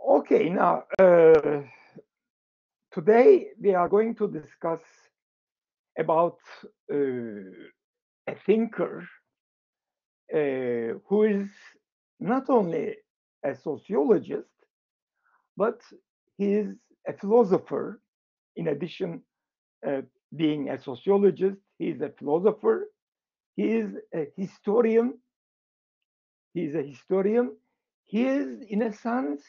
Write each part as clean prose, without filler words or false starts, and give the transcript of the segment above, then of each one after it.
Okay, now today we are going to discuss about a thinker who is not only a sociologist, but he is a philosopher. In addition, being a sociologist, he is a philosopher. He is a historian. He is a historian. He is, in a sense,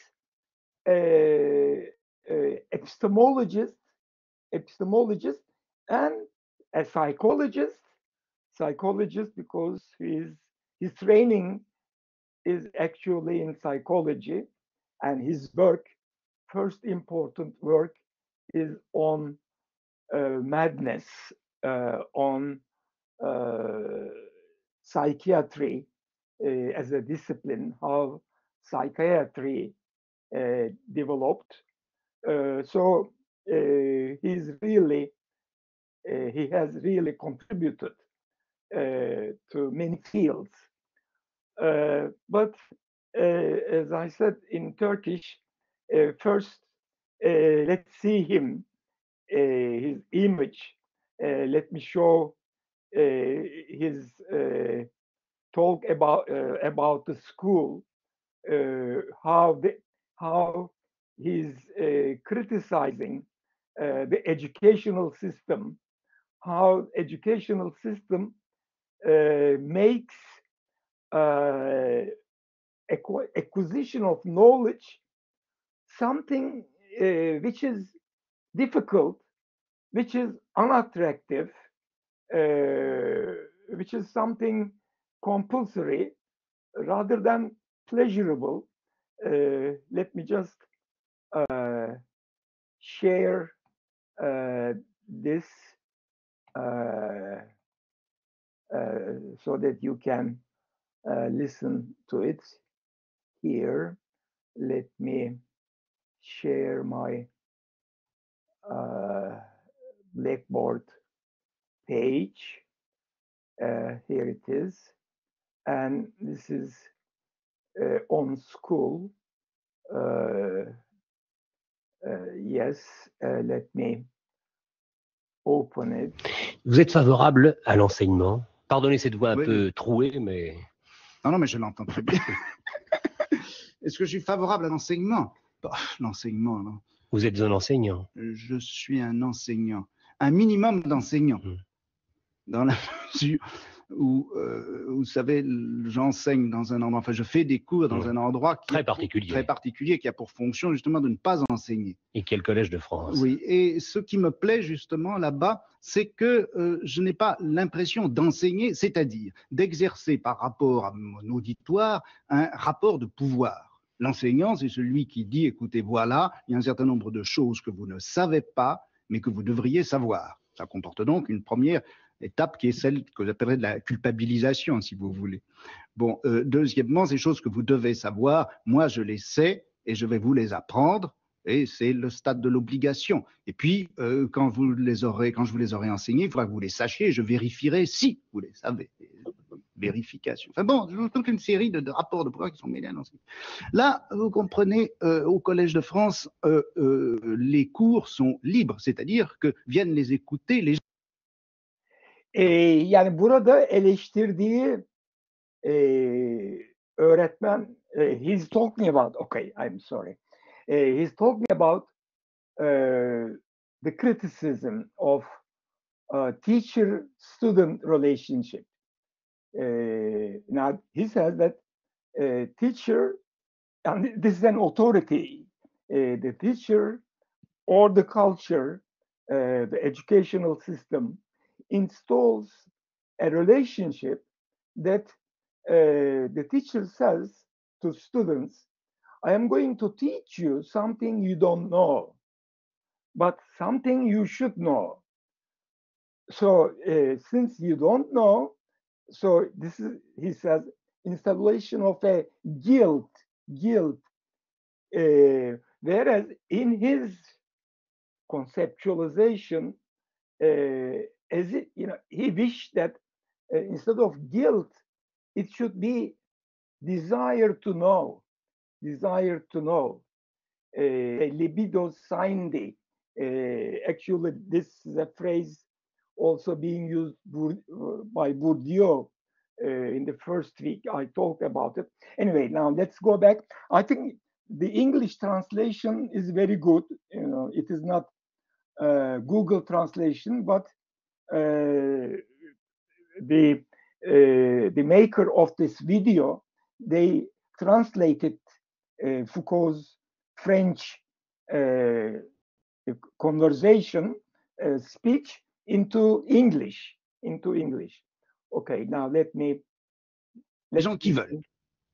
epistemologist, and a psychologist because his training is actually in psychology, and his work, first important work, is on madness, on psychiatry as a discipline, how psychiatry developed. So he has really contributed to many fields. But as I said in Turkish, first let's see him, his image. Let me show his talk about the school, how he's criticizing the educational system, how educational system makes acquisition of knowledge something which is difficult, which is unattractive, which is something compulsory rather than pleasurable. Let me just share this so that you can listen to it here. Let me share my Blackboard page. Here it is. And this is on school. Yes, let me open it. Vous êtes favorable à l'enseignement? Pardonnez cette voix un peu trouée, mais... Non, mais je l'entends très bien. Est-ce que je suis favorable à l'enseignement? L'enseignement, non. Vous êtes un enseignant. Je suis un enseignant. Un minimum d'enseignants. Dans la mesure où, vous savez, j'enseigne dans un endroit, enfin, je fais des cours dans un endroit qui très particulier, qui a pour fonction justement de ne pas enseigner. Et qui est le Collège de France. Oui, et ce qui me plaît justement là-bas, c'est que je n'ai pas l'impression d'enseigner, c'est-à-dire d'exercer par rapport à mon auditoire un rapport de pouvoir. L'enseignant, c'est celui qui dit, écoutez, voilà, il y a un certain nombre de choses que vous ne savez pas, mais que vous devriez savoir. Ça comporte donc une première étape qui est celle que j'appellerais de la culpabilisation, si vous voulez. Bon, deuxièmement, ces choses que vous devez savoir, moi je les sais et je vais vous les apprendre, et c'est le stade de l'obligation. Et puis, quand je vous les aurai enseignés, il faudra que vous les sachiez, et je vérifierai si vous les savez. Vérification. Enfin bon, toute une série de rapports de pouvoir qui sont mêlés à l'enseignement. Là, vous comprenez, au Collège de France, les cours sont libres, c'est-à-dire que viennent les écouter les gens. Yani burada eleştirdiği öğretmen, he's talking about, okay, I'm sorry. He's talking about the criticism of teacher-student relationship. Now, he says that teacher, and this is an authority, the teacher or the culture, the educational system, installs a relationship that the teacher says to students, I am going to teach you something you don't know, but something you should know. So since you don't know, so this is, he says, installation of a guilt, whereas in his conceptualization, as it, he wished that instead of guilt, it should be desire to know. libido sindi. Actually, this is a phrase also being used by Bourdieu in the first week I talked about it. Anyway, now let's go back. I think the English translation is very good. You know, it is not Google translation, but the maker of this video, they translated Foucault's French conversation speech into English. Okay, now let me. Les gens qui veulent,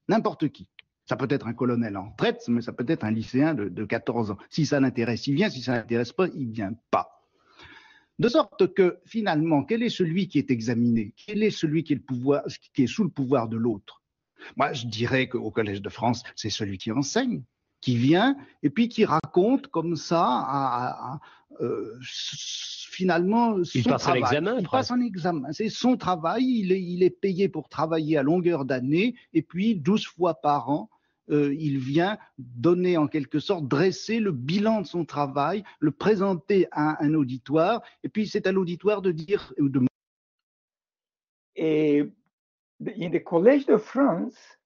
n'importe qui. Ça peut être un colonel en retraite, mais ça peut être un lycéen de 14 ans. Si ça l'intéresse, il vient. Si ça l'intéresse pas, il vient pas. De sorte que, finalement, quel est celui qui est examiné? Quel est celui qui est sous le pouvoir de l'autre? Moi, je dirais qu'au Collège de France, c'est celui qui enseigne, qui vient et puis qui raconte comme ça, finalement, il son passe travail. Un examen, il passe un examen. C'est son travail. Il est payé pour travailler à longueur d'année et puis 12 fois par an, il vient donner en quelque sorte, dresser le bilan de son travail, le présenter à un auditoire, et puis c'est à l'auditoire de dire... In the Collège de France,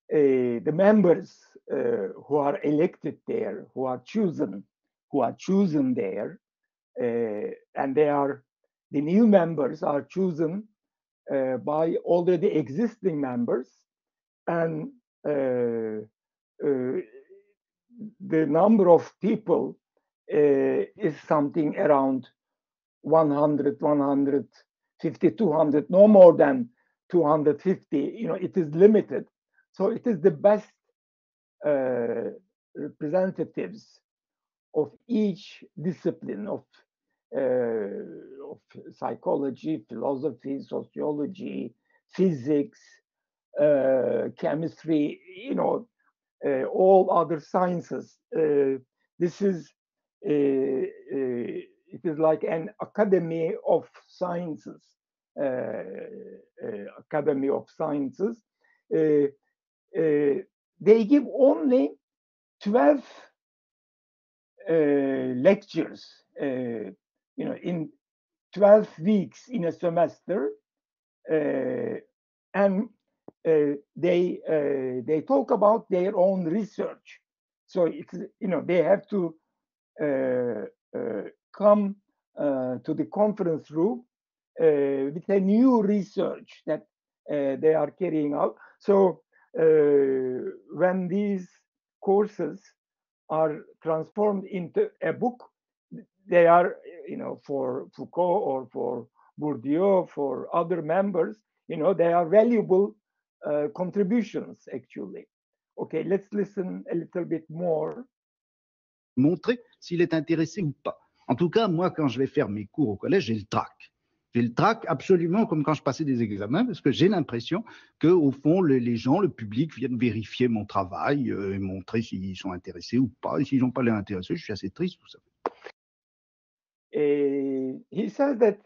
the members who are elected there, who are chosen there, and the new members are chosen by already existing members, and the number of people is something around 100, 150, 200, no more than 250. You know, it is limited. So it is the best representatives of each discipline of psychology, philosophy, sociology, physics, chemistry, you know, all other sciences. This is it is like an academy of sciences. Academy of Sciences. They give only 12 lectures, you know, in 12 weeks in a semester, and they talk about their own research. So it's, you know, they have to come to the conference room with a new research that they are carrying out. So when these courses are transformed into a book, they are, you know, for Foucault or for Bourdieu, for other members, you know, they are valuable contributions, actually. Okay, let's listen a little bit more. Montrer s'il est intéressé ou pas. En tout cas, moi, quand je vais faire mes cours au collège, j'ai le trac. J'ai le trac absolument comme quand je passais des examens, parce que j'ai l'impression qu'au fond, les gens, le public viennent vérifier mon travail et montrer s'ils sont intéressés ou pas. Et s'ils n'ont pas l'air intéressés, je suis assez triste, vous savez. He says that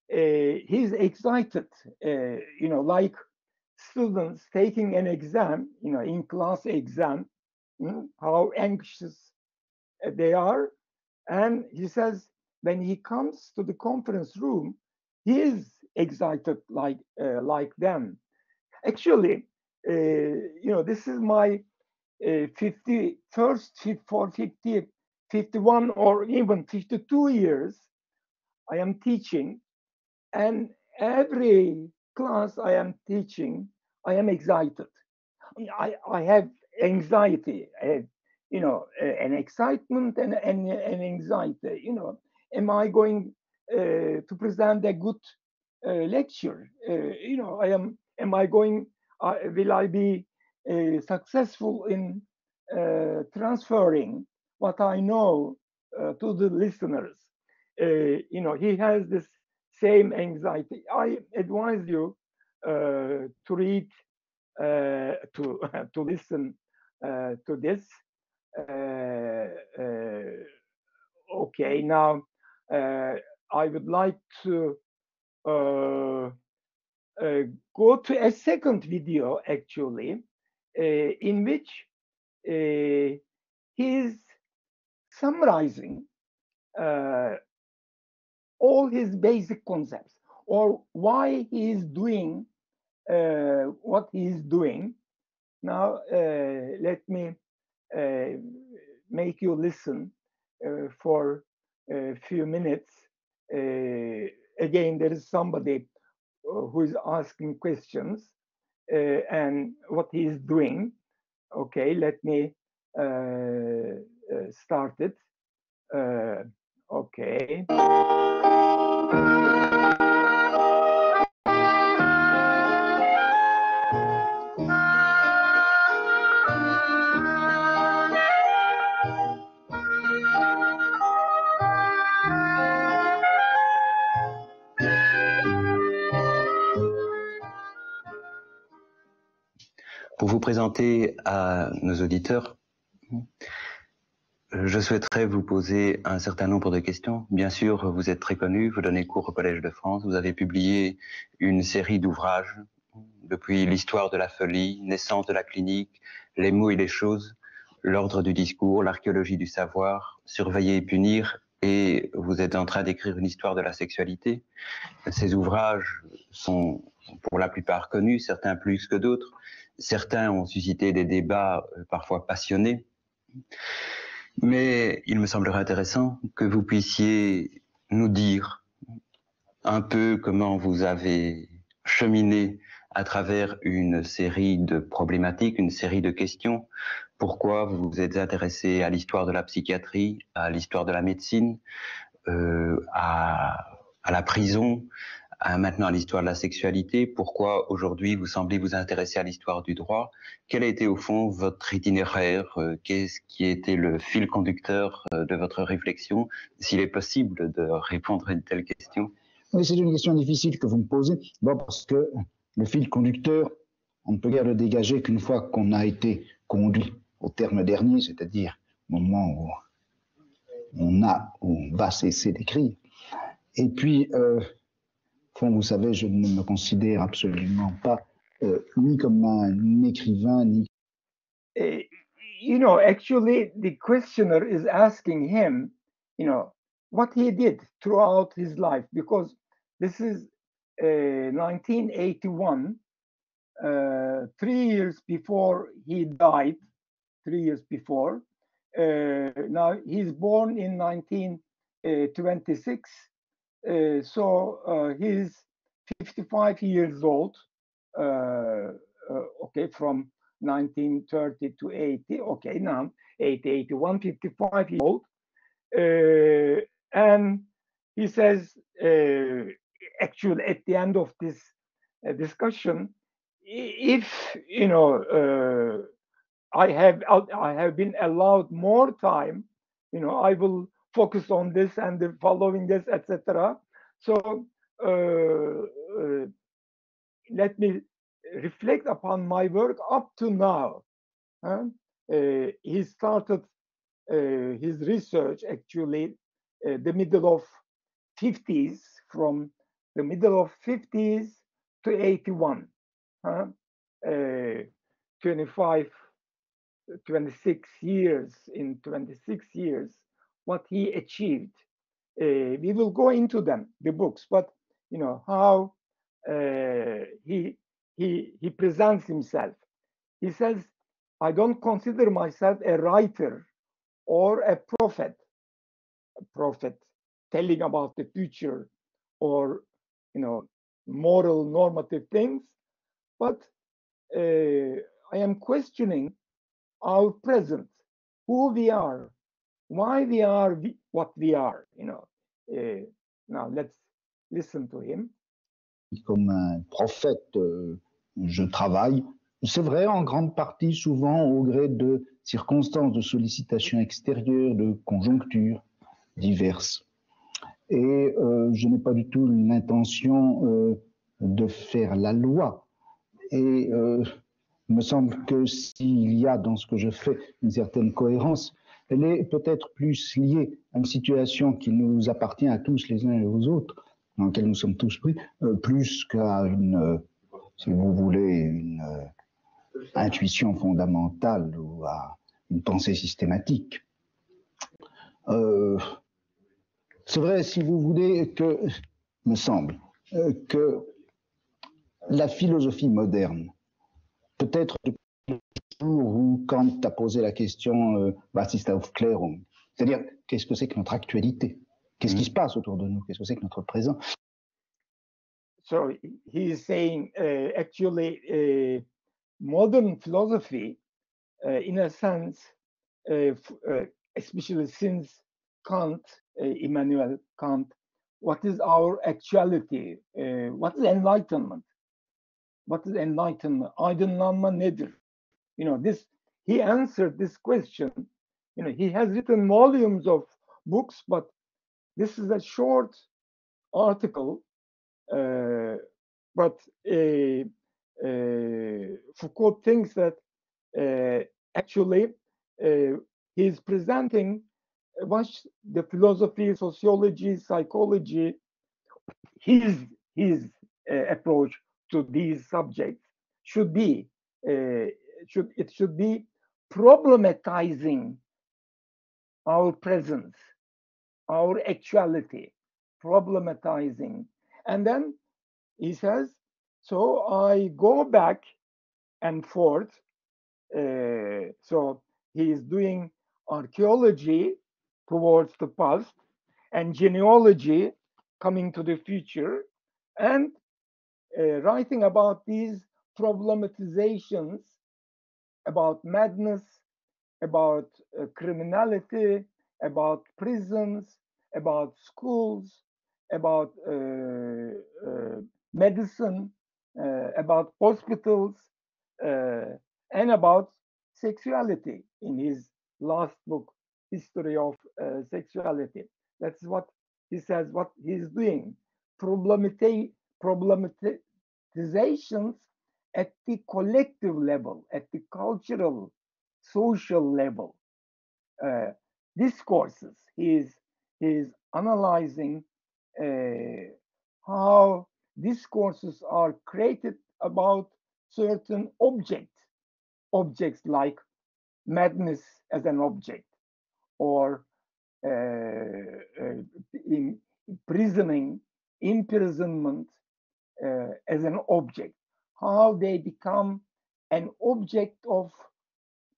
he's excited, you know, like students taking an exam, you know, in-class exam, how anxious they are. And he says when he comes to the conference room, he is excited like them. Actually, you know, this is my 51 or even 52 years I am teaching, and every class I am teaching, I am excited. I have anxiety, you know, an excitement and an anxiety. You know, am I going to present a good lecture? You know, am I going? Will I be successful in transferring what I know to the listeners? You know, he has this same anxiety. I advise you to read, to listen to this. Okay, now I would like to go to a second video, actually, in which he's summarizing all his basic concepts, or why he is doing what he is doing. Now, let me make you listen for a few minutes. Again, there is somebody who is asking questions and what he is doing. Okay, let me start it. Okay. Pour vous présenter à nos auditeurs, je souhaiterais vous poser un certain nombre de questions. Bien sûr, vous êtes très connu, vous donnez cours au Collège de France, vous avez publié une série d'ouvrages depuis l'histoire de la folie, naissance de la clinique, les mots et les choses, l'ordre du discours, l'archéologie du savoir, surveiller et punir, et vous êtes en train d'écrire une histoire de la sexualité. Ces ouvrages sont pour la plupart connus, certains plus que d'autres. Certains ont suscité des débats parfois passionnés. Mais il me semblerait intéressant que vous puissiez nous dire un peu comment vous avez cheminé à travers une série de problématiques, une série de questions. Pourquoi vous vous êtes intéressé à l'histoire de la psychiatrie, à l'histoire de la médecine, à la prison, maintenant à l'histoire de la sexualité. Pourquoi aujourd'hui vous semblez vous intéresser à l'histoire du droit? Quel a été au fond votre itinéraire? Qu'est-ce qui a été le fil conducteur de votre réflexion? S'il est possible de répondre à une telle question. Oui, c'est une question difficile que vous me posez. Bon, parce que le fil conducteur, on ne peut guère le dégager qu'une fois qu'on a été conduit au terme dernier, c'est-à-dire au moment où on va cesser d'écrire. Et puis, vous savez, je ne me considère absolument pas ni comme un écrivain, ni... You know, actually, the questioner is asking him, you know, what he did throughout his life, because this is 1981, 3 years before he died, 3 years before. Now, he's born in 1926. So he's 55 years old, okay, from 1930 to 80, okay, now 80, 81, 55 years old. And he says, actually, at the end of this discussion, if, you know, I have been allowed more time, you know, I will focus on this and the following this, etc. So let me reflect upon my work up to now. He started his research actually the middle of 50s, from the middle of 50s to 81. 26 years, in 26 years, what he achieved. We will go into them, the books, but you know how he presents himself. He says, I don't consider myself a writer or a prophet telling about the future or, you know, moral normative things, but I am questioning our present, who we are, why we are what we are, you know. Now let's listen to him. Comme un prophète, je travaille, c'est vrai, en grande partie, souvent au gré de circonstances, de sollicitations extérieures, de conjonctures diverses. Et je n'ai pas du tout l'intention de faire la loi. Et il me semble que s'il y a dans ce que je fais une certaine cohérence, elle est peut-être plus liée à une situation qui nous appartient à tous les uns et aux autres, dans laquelle nous sommes tous pris, plus qu'à une, si vous voulez, une intuition fondamentale ou à une pensée systématique. C'est vrai, si vous voulez, que, me semble, que la philosophie moderne, peut-être depuis le jour où Kant a posé la question Was ist Aufklärung, c'est-à-dire qu'est-ce que c'est que notre actualité, qu'est-ce qui se passe autour de nous, qu'est-ce que c'est que notre présent. So he is saying actually modern philosophy, in a sense, especially since Kant, Immanuel Kant, what is our actuality? What is enlightenment? What is enlightenment? Aydınlanma nedir? You know, this, he answered this question. You know, he has written volumes of books, but this is a short article. But Foucault thinks that actually he's presenting what the philosophy, sociology, psychology, his approach to these subjects should be should be problematizing our presence, our actuality, problematizing. And then he says, so I go back and forth. So he is doing archaeology towards the past and genealogy coming to the future, and writing about these problematizations about madness, about criminality, about prisons, about schools, about medicine, about hospitals, and about sexuality in his last book, History of Sexuality. That's what he says, what he's doing. Problematizations at the collective level, at the cultural, social level. Discourses. He is analyzing how discourses are created about certain objects like madness as an object, or imprisonment as an object, how they become an object of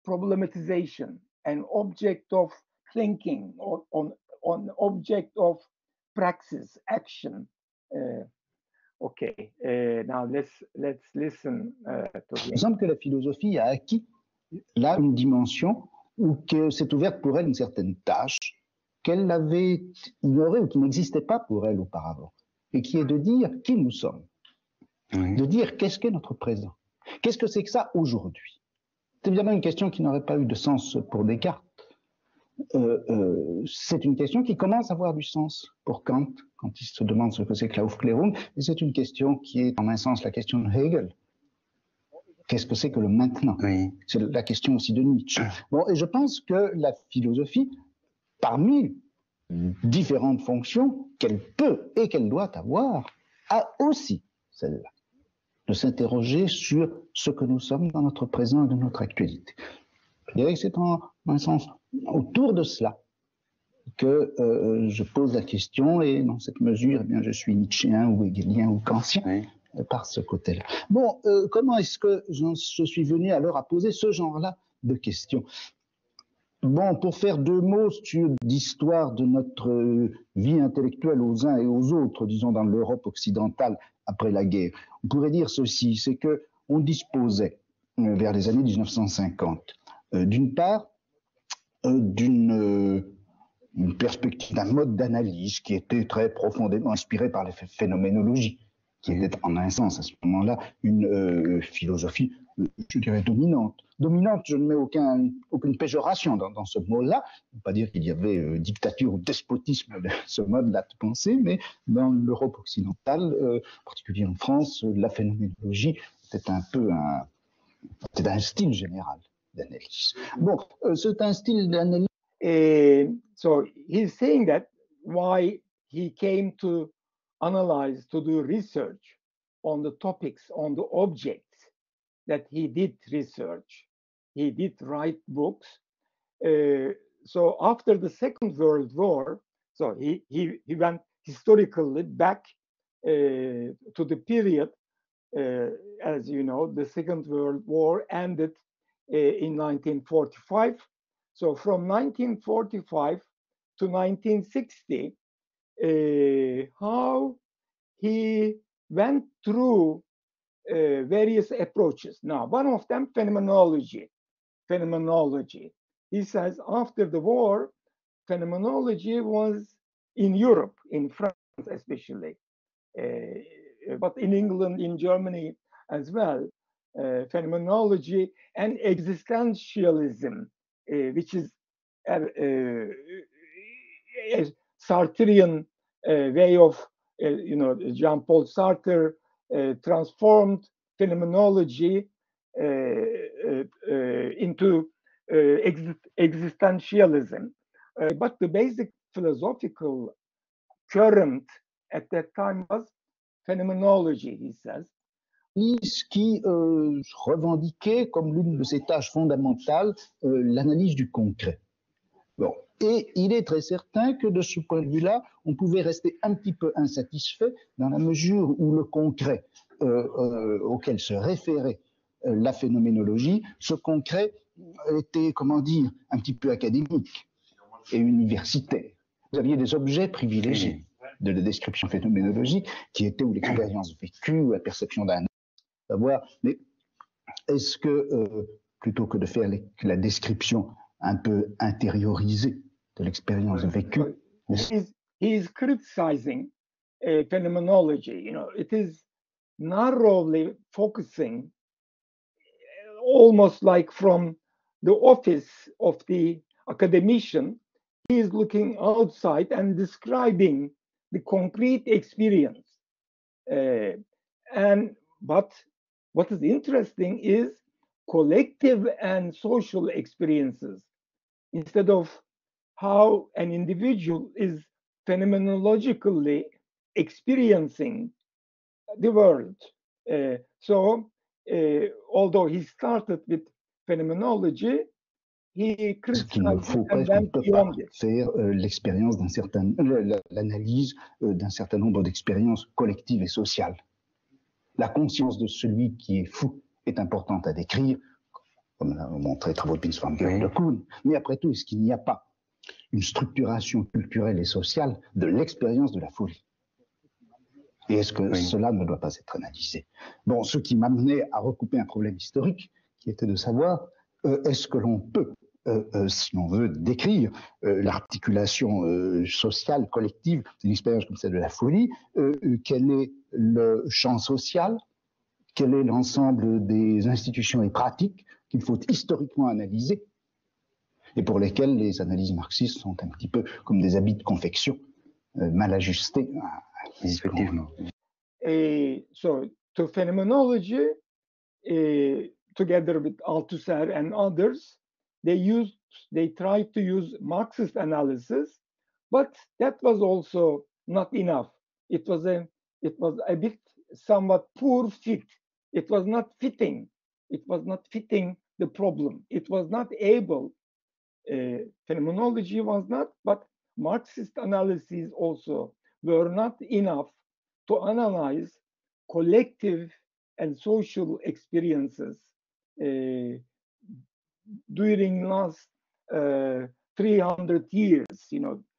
problematization, an object of thinking, or on object of praxis, action. Okay, now let's listen to him. Il me semble que la philosophie a acquis là une dimension où que s'est ouverte pour elle une certaine tâche qu'elle avait ignorée ou qui n'existait pas pour elle auparavant, et qui est de dire qui nous sommes, de dire qu'est-ce qu'est notre présent, qu'est-ce que c'est que ça aujourd'hui. C'est évidemment une question qui n'aurait pas eu de sens pour Descartes. C'est une question qui commence à avoir du sens pour Kant quand il se demande ce que c'est que l'Aufklärung, et c'est une question qui est en un sens la question de Hegel. Qu'est-ce que c'est que le maintenant? Oui. C'est la question aussi de Nietzsche. Bon, et je pense que la philosophie, parmi différentes fonctions qu'elle peut et qu'elle doit avoir, a aussi celle-là, de s'interroger sur ce que nous sommes dans notre présent et de notre actualité. Je dirais que c'est en un sens autour de cela que je pose la question, et dans cette mesure, eh bien, je suis nietzschéen ou hegelien ou kantien. Oui. Par ce côté-là. Bon, comment est-ce que je suis venu alors à poser ce genre-là de questions? Bon, pour faire deux mots sur l'histoire de notre vie intellectuelle aux uns et aux autres, disons dans l'Europe occidentale après la guerre, on pourrait dire ceci, c'est que on disposait vers les années 1950, d'une part, d'une perspective, d'un mode d'analyse qui était très profondément inspiré par les phénoménologies, qui était en un sens à ce moment-là une philosophie, je dirais, dominante. Dominante, je ne mets aucune péjoration dans ce mot-là, on ne peut pas dire qu'il y avait dictature ou despotisme de ce mode-là de pensée, mais dans l'Europe occidentale, en particulier en France, la phénoménologie était un peu c'était un style général d'analyse. Bon, c'est un style d'analyse. So he's saying that why he came to analyze, to do research on the topics, on the objects that he did research. He did write books. so after the Second World War, so he went historically back to the period, as you know, the Second World War ended in 1945. So from 1945 to 1960, how he went through various approaches. Now, one of them, phenomenology. He says after the war, phenomenology was in Europe, in France especially, but in England, in Germany as well, phenomenology and existentialism, which is a Sartrean way of, Jean-Paul Sartre transformed phenomenology into existentialism. But the basic philosophical current at that time was phenomenology, he says. Qui revendiquait comme l'une de ses tâches fondamentales l'analyse du concret. Bon. Et il est très certain que de ce point de vue-là, on pouvait rester un petit peu insatisfait dans la mesure où le concret auquel se référait la phénoménologie, ce concret était, comment dire, un petit peu académique et universitaire. Vous aviez des objets privilégiés de la description phénoménologique qui étaient ou l'expérience vécue, ou la perception d'un savoir. Mais est-ce que, plutôt que de faire la description un peu intériorisée de l'expérience vécue, he is criticizing phenomenology. It is narrowly focusing, almost like from the office of the academician. He is looking outside and describing the concrete experience. But what is interesting is collective and social experiences, instead of how an individual is phenomenologically experiencing the world. Although he started with phenomenology, he criticized and went beyond it. Faire l'expérience d'un certain, l'analyse d'un certain nombre d'expériences collectives et sociales. La conscience de celui qui est fou est importante à décrire, comme l'a montré les travaux de Binswanger de Kuhn. Mais après tout, est-ce qu'il n'y a pas une structuration culturelle et sociale de l'expérience de la folie? Et est-ce que cela ne doit pas être analysé? Bon, ce qui m'amenait à recouper un problème historique, qui était de savoir, est-ce que l'on peut, si l'on veut décrire l'articulation sociale, collective, d'une expérience comme celle de la folie, quel est le champ social, quel est l'ensemble des institutions et pratiques qu'il faut historiquement analyser, et pour lesquelles les analyses marxistes sont un petit peu comme des habits de confection, mal ajustés. Effectivement. So, to phenomenology, together with Althusser and others, they tried to use Marxist analysis, but that was also not enough. It was a bit somewhat poor fit. It was not fitting. It was not fitting the problem. It was not able. Phenomenology was not, but Marxist analyses also were not enough to analyze collective and social experiences during last 300 years,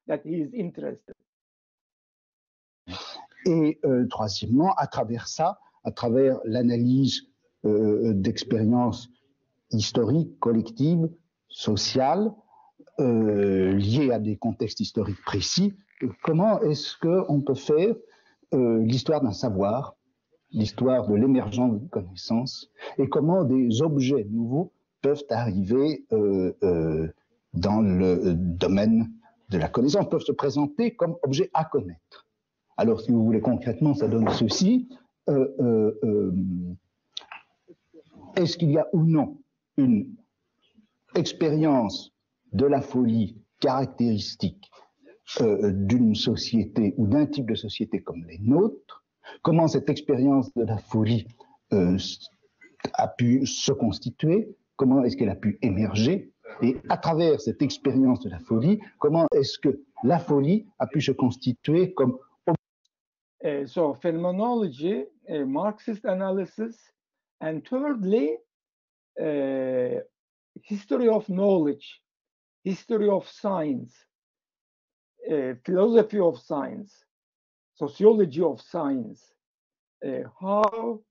that he is interested. Et troisièmement, à travers ça, à travers l'analyse d'expériences historiques, collectives, sociales, liées à des contextes historiques précis, comment est-ce qu'on peut faire l'histoire d'un savoir, l'histoire de l'émergence d'une connaissance, et comment des objets nouveaux peuvent arriver dans le domaine de la connaissance, peuvent se présenter comme objets à connaître. Alors, si vous voulez concrètement, ça donne ceci. Est-ce qu'il y a ou non une expérience de la folie caractéristique d'une société ou d'un type de société comme les nôtres? Comment cette expérience de la folie a pu se constituer? Comment est-ce qu'elle a pu émerger? Et à travers cette expérience de la folie, comment est-ce que la folie a pu se constituer comme... So phenomenology, Marxist analysis, and thirdly, history of knowledge, history of science, philosophy of science, sociology of science, how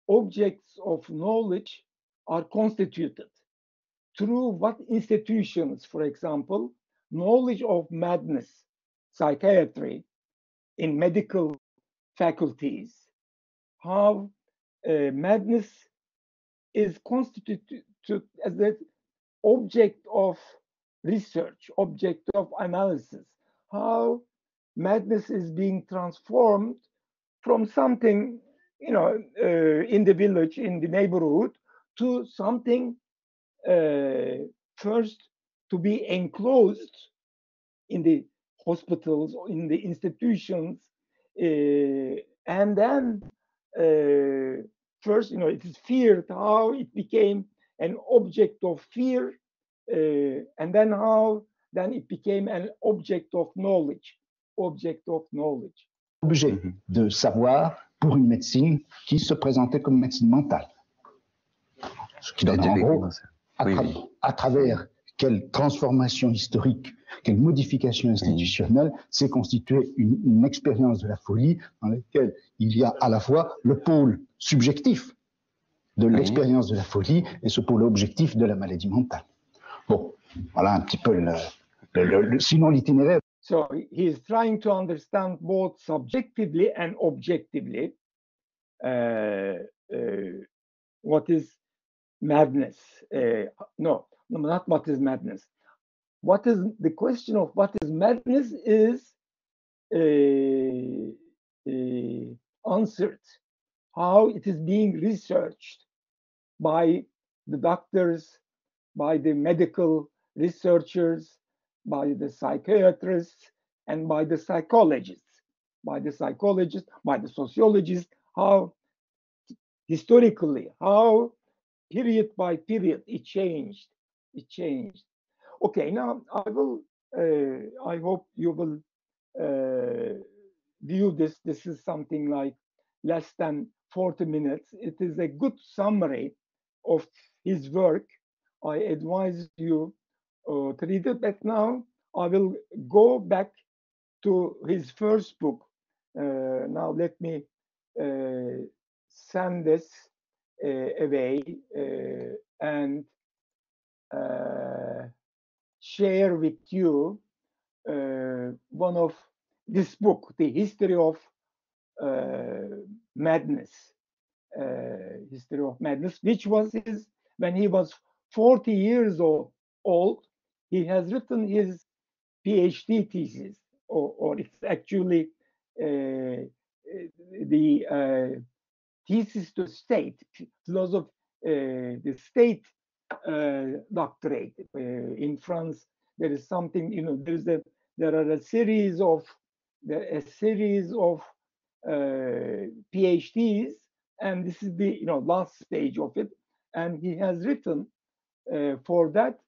objects of knowledge are constituted, through what institutions, for example, knowledge of madness, psychiatry, in medical faculties, how madness is constituted as an object of research, object of analysis, how madness is being transformed from something, in the village, in the neighborhood, to something first to be enclosed in the hospitals, in the institutions, and then first, it is feared, how it became an object of fear, and then how then it became an object of knowledge, object of knowledge. Objet de savoir pour une médecine qui se présentait comme médecine mentale. Ce qui donne en gros, à travers quelle transformation historique, quelle modification institutionnelle s'est constituée une expérience de la folie dans laquelle il y a à la fois le pôle subjectif de l'expérience de la folie et ce pôle objectif de la maladie mentale. Bon, voilà un petit peu sinon l'itinéraire. So he is trying to understand both subjectively and objectively what is madness. No, not what is madness. What is the question of what is madness is answered, how it is being researched by the doctors, by the medical researchers, by the psychiatrists, and by the psychologists, by the sociologists, how historically, how period by period it changed. Okay, now I hope you will view this. This is something like less than 40 minutes. It is a good summary of his work. I advise you to read it, but now I will go back to his first book. Now let me send this away and share with you one of this book, The History of Madness, which was his when he was 40 years old. He has written his PhD thesis, or it's actually the thesis to state, philosophy, the state doctorate. In France, there is something, there are a series of PhDs, and this is the last stage of it. And he has written for that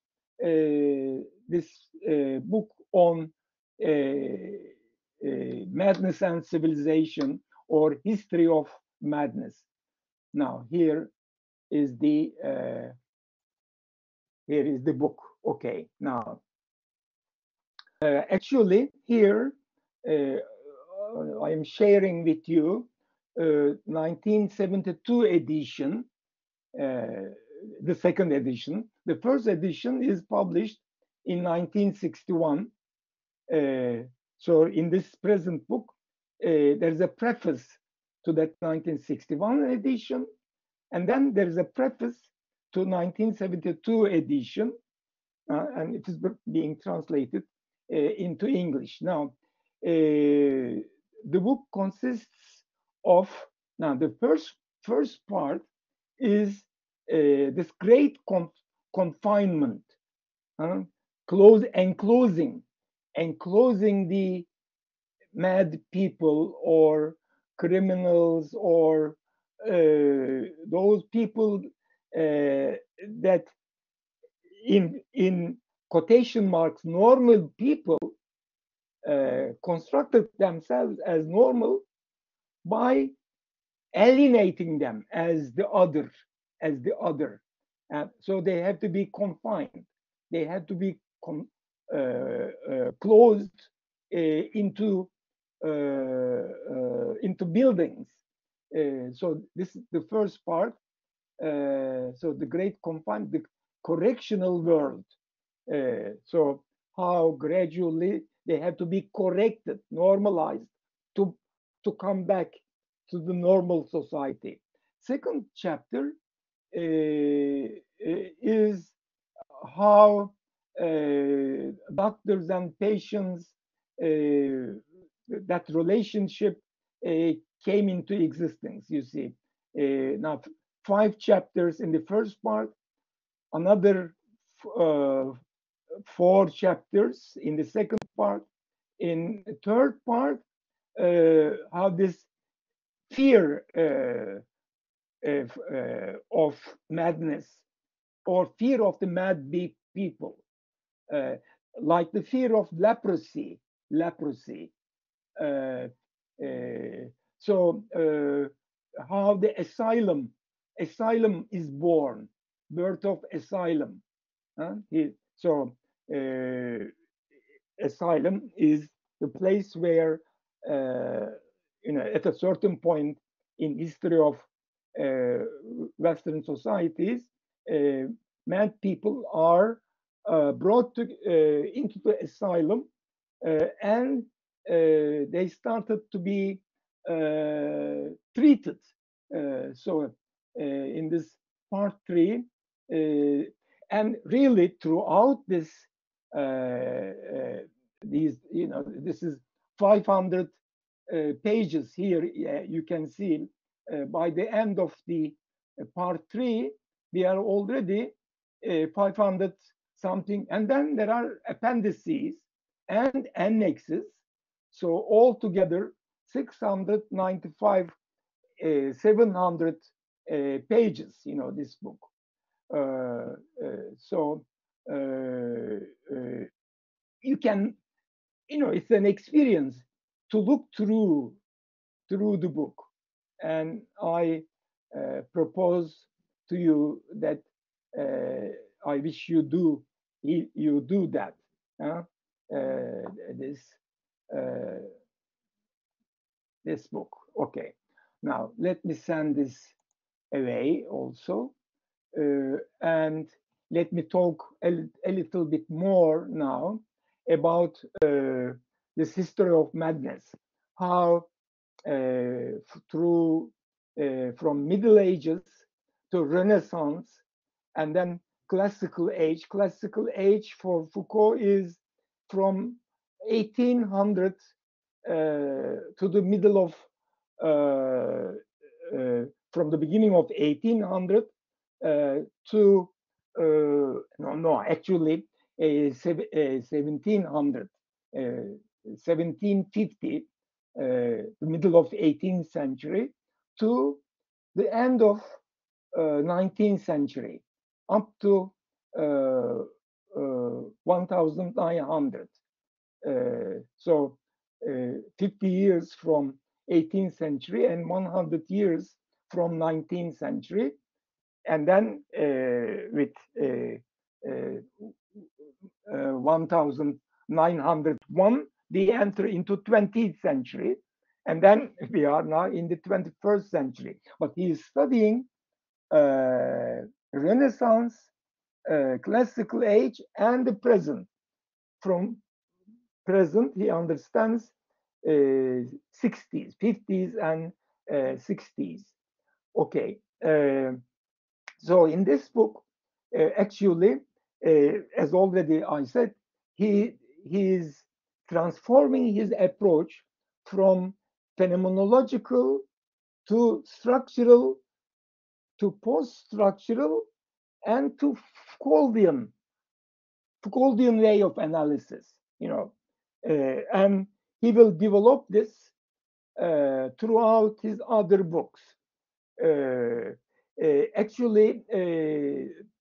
this book on madness and civilization, or history of madness. Now here is the book. Okay, now actually here I am sharing with you 1972 edition, the second edition. The first edition is published in 1961. So in this present book, there's a preface to that 1961 edition, and then there's a preface to 1972 edition, and it is being translated into English. Now, the book consists of, now the first part is this great confinement, enclosing the mad people or criminals or those people that in quotation marks, normal people constructed themselves as normal by alienating them as the other, so they have to be confined. They have to be closed into buildings. So this is the first part. So the great confined, the correctional world. So how gradually they have to be corrected, normalized to come back to the normal society. Second chapter is how doctors and patients, that relationship came into existence. You see, now 5 chapters in the first part, another 4 chapters in the second part. In the third part, how this fear of madness, or fear of the mad people, like the fear of leprosy. So how the asylum is born, birth of asylum. So asylum is the place where, at a certain point in history of Western societies, mad people are brought into the asylum, and they started to be treated. So in this part 3, and really throughout this, this is 500 pages here. You can see by the end of the part 3, we are already 500 something, and then there are appendices and annexes. So altogether 695, 700 pages, this book. So you can, it's an experience to look through the book, and I propose to you that I wish you do that. This book. Okay. Now let me send this away also, and let me talk a little bit more now about this history of madness. How through from Middle Ages to Renaissance, and then Classical Age. Classical Age for Foucault is from 1800 to the middle of, from the beginning of 1800 to, actually 1700, 1750, the middle of 18th century to the end of 19th century, up to 1900. So 50 years from 18th century and 100 years from 19th century. And then with 1901, we enter into 20th century. And then we are now in the 21st century. But he is studying Renaissance, Classical Age, and the present. From present, he understands 60s, 50s, and 60s. Okay. So in this book, actually, as already I said, he is transforming his approach from phenomenological to structural to post-structural and to Foucauldian way of analysis, and he will develop this throughout his other books. Actually,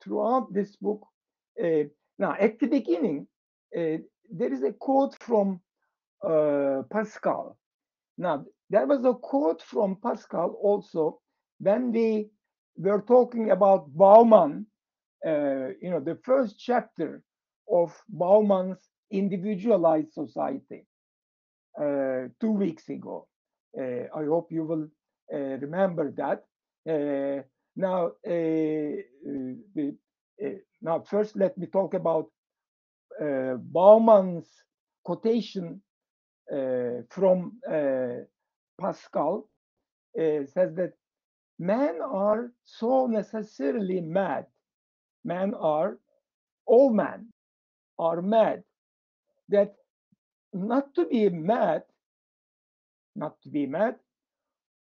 throughout this book, Now, at the beginning, there is a quote from Pascal. Now, there was a quote from Pascal also when we were talking about Bauman, the first chapter of Bauman's Individualized Society 2 weeks ago. I hope you will remember that. Now, first, let me talk about Bauman's quotation from Pascal. Says that men are so necessarily mad. All men are mad, that not to be mad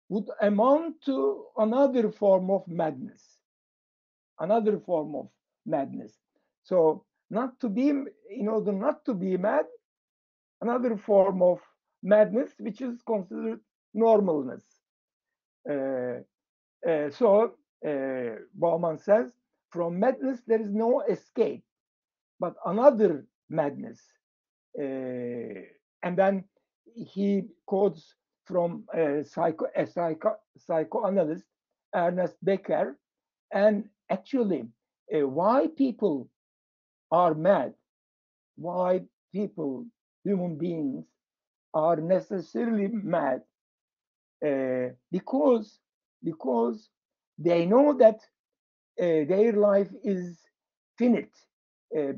would amount to another form of madness. So in order not to be mad, another form of madness, which is considered normalness. Bauman says, from madness there is no escape, but another madness. And then he quotes from a psychoanalyst, Ernest Becker, and actually why people are mad, why people, human beings, are necessarily mad, because they know that their life is finite,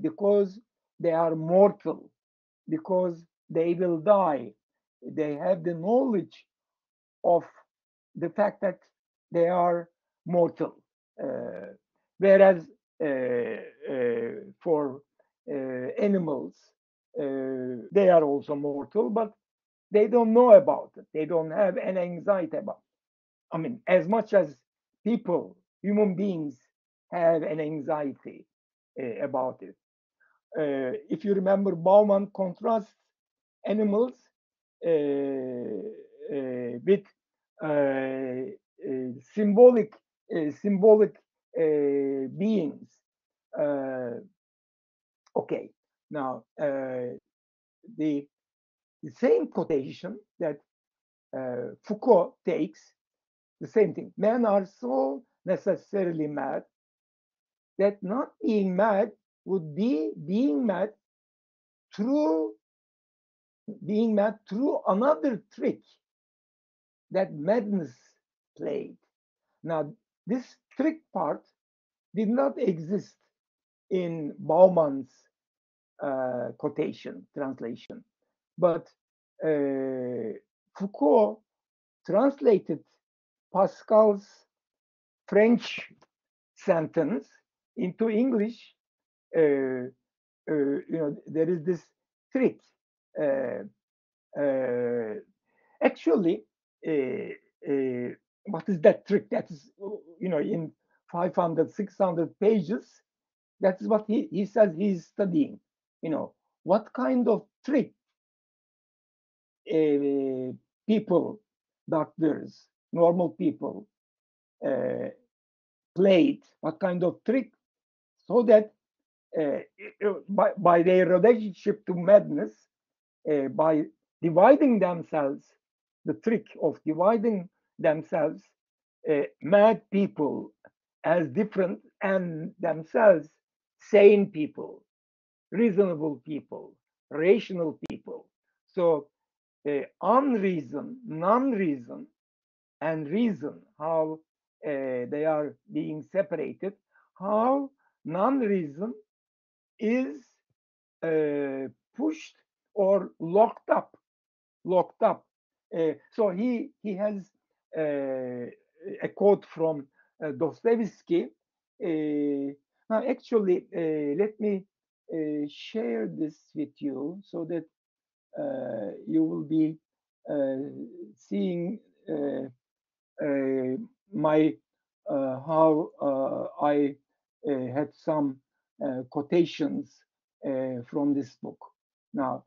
because they are mortal, because they will die. They have the knowledge of the fact that they are mortal. Whereas for animals, they are also mortal, but they don't know about it. They don't have an anxiety about it. I mean, as much as people, human beings, have an anxiety about it. If you remember, Bauman contrasts animals with symbolic beings. Okay, now the same quotation that Foucault takes, the same thing. Men are so necessarily mad that not being mad would be being mad through another trick that madness played. Now, this trick part did not exist in Bauman's translation, but Foucault translated Pascal's French sentence into English. There is this trick. Actually, what is that trick? That is, in 500, 600 pages. That's what he says he's studying. What kind of trick people, doctors, normal people played, what kind of trick, so that by their relationship to madness, by dividing themselves, the trick of dividing themselves, mad people as different and themselves sane people, reasonable people, rational people. So unreason, non-reason, and reason, how they are being separated, how non-reason is pushed or locked up. So he has a quote from Dostoevsky. Now, actually, let me share this with you so that you will be seeing my how I had some quotations from this book. Now,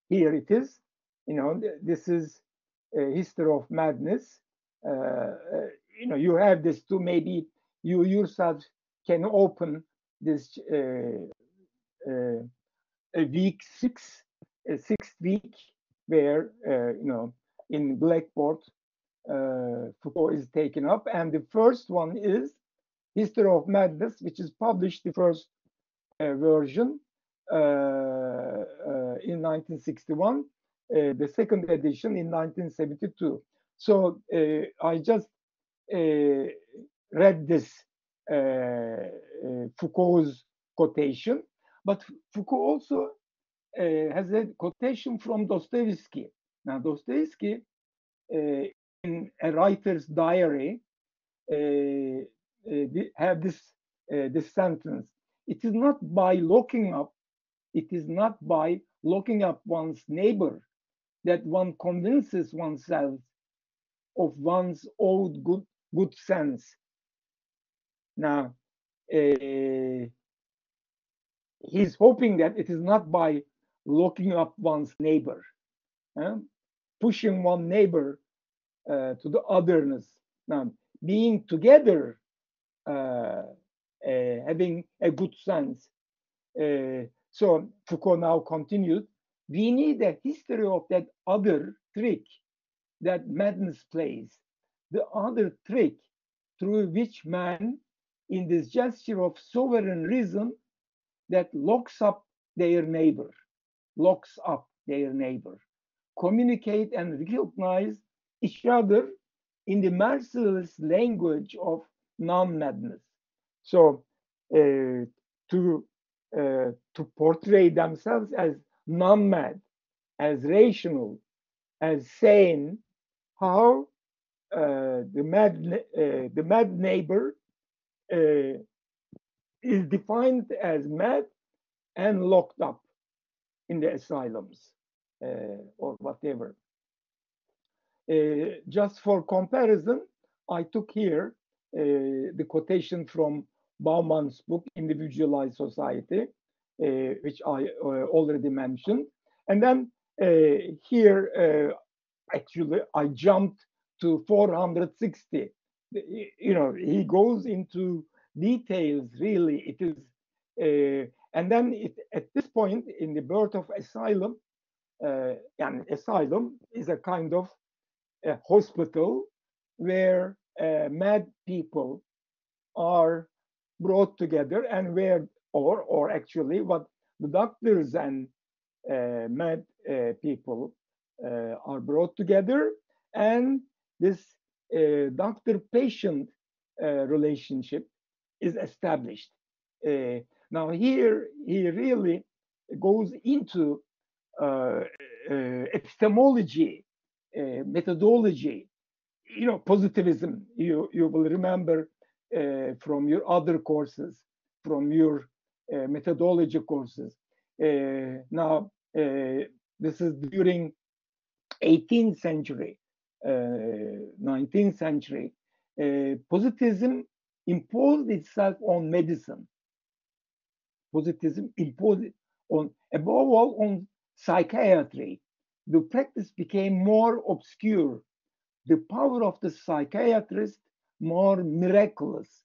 here it is. This is a history of madness. You have this too. Maybe you yourself can open this sixth week, where in Blackboard Foucault is taken up, and the first one is History of Madness, which is published the first version in 1961, the second edition in 1972. So I just read this Foucault's quotation, but Foucault also has a quotation from Dostoevsky. Now, Dostoevsky, in a writer's diary, have this sentence: "It is not by looking up, it is not by looking up one's neighbor that one convinces oneself of one's own good sense." Now, he's hoping that it is not by looking up one's neighbor, pushing one neighbor to the otherness. Now, being together, having a good sense. So Foucault now continued, "We need a history of that other trick that madness plays, the other trick through which man, in this gesture of sovereign reason, that locks up their neighbor, communicate and recognize each other in the merciless language of non-madness." So to portray themselves as non-mad, as rational, as sane, how the mad neighbor is defined as mad and locked up in the asylums or whatever. Just for comparison, I took here the quotation from Bauman's book, Individualized Society, which I already mentioned. And then here, actually, I jumped to 460. He goes into details, really. It is, and then at this point, in the Birth of Asylum, and asylum is a kind of a hospital where mad people are brought together, and where, or actually, what the doctors and mad people are brought together, and this doctor-patient relationship is established. Now here, he really goes into epistemology, methodology, positivism. You will remember from your other courses, from your methodology courses. Now, this is during 18th century, 19th century. Positivism imposed itself on medicine. Positivism imposed on, above all, on psychiatry. The practice became more obscure. The power of the psychiatrist more miraculous,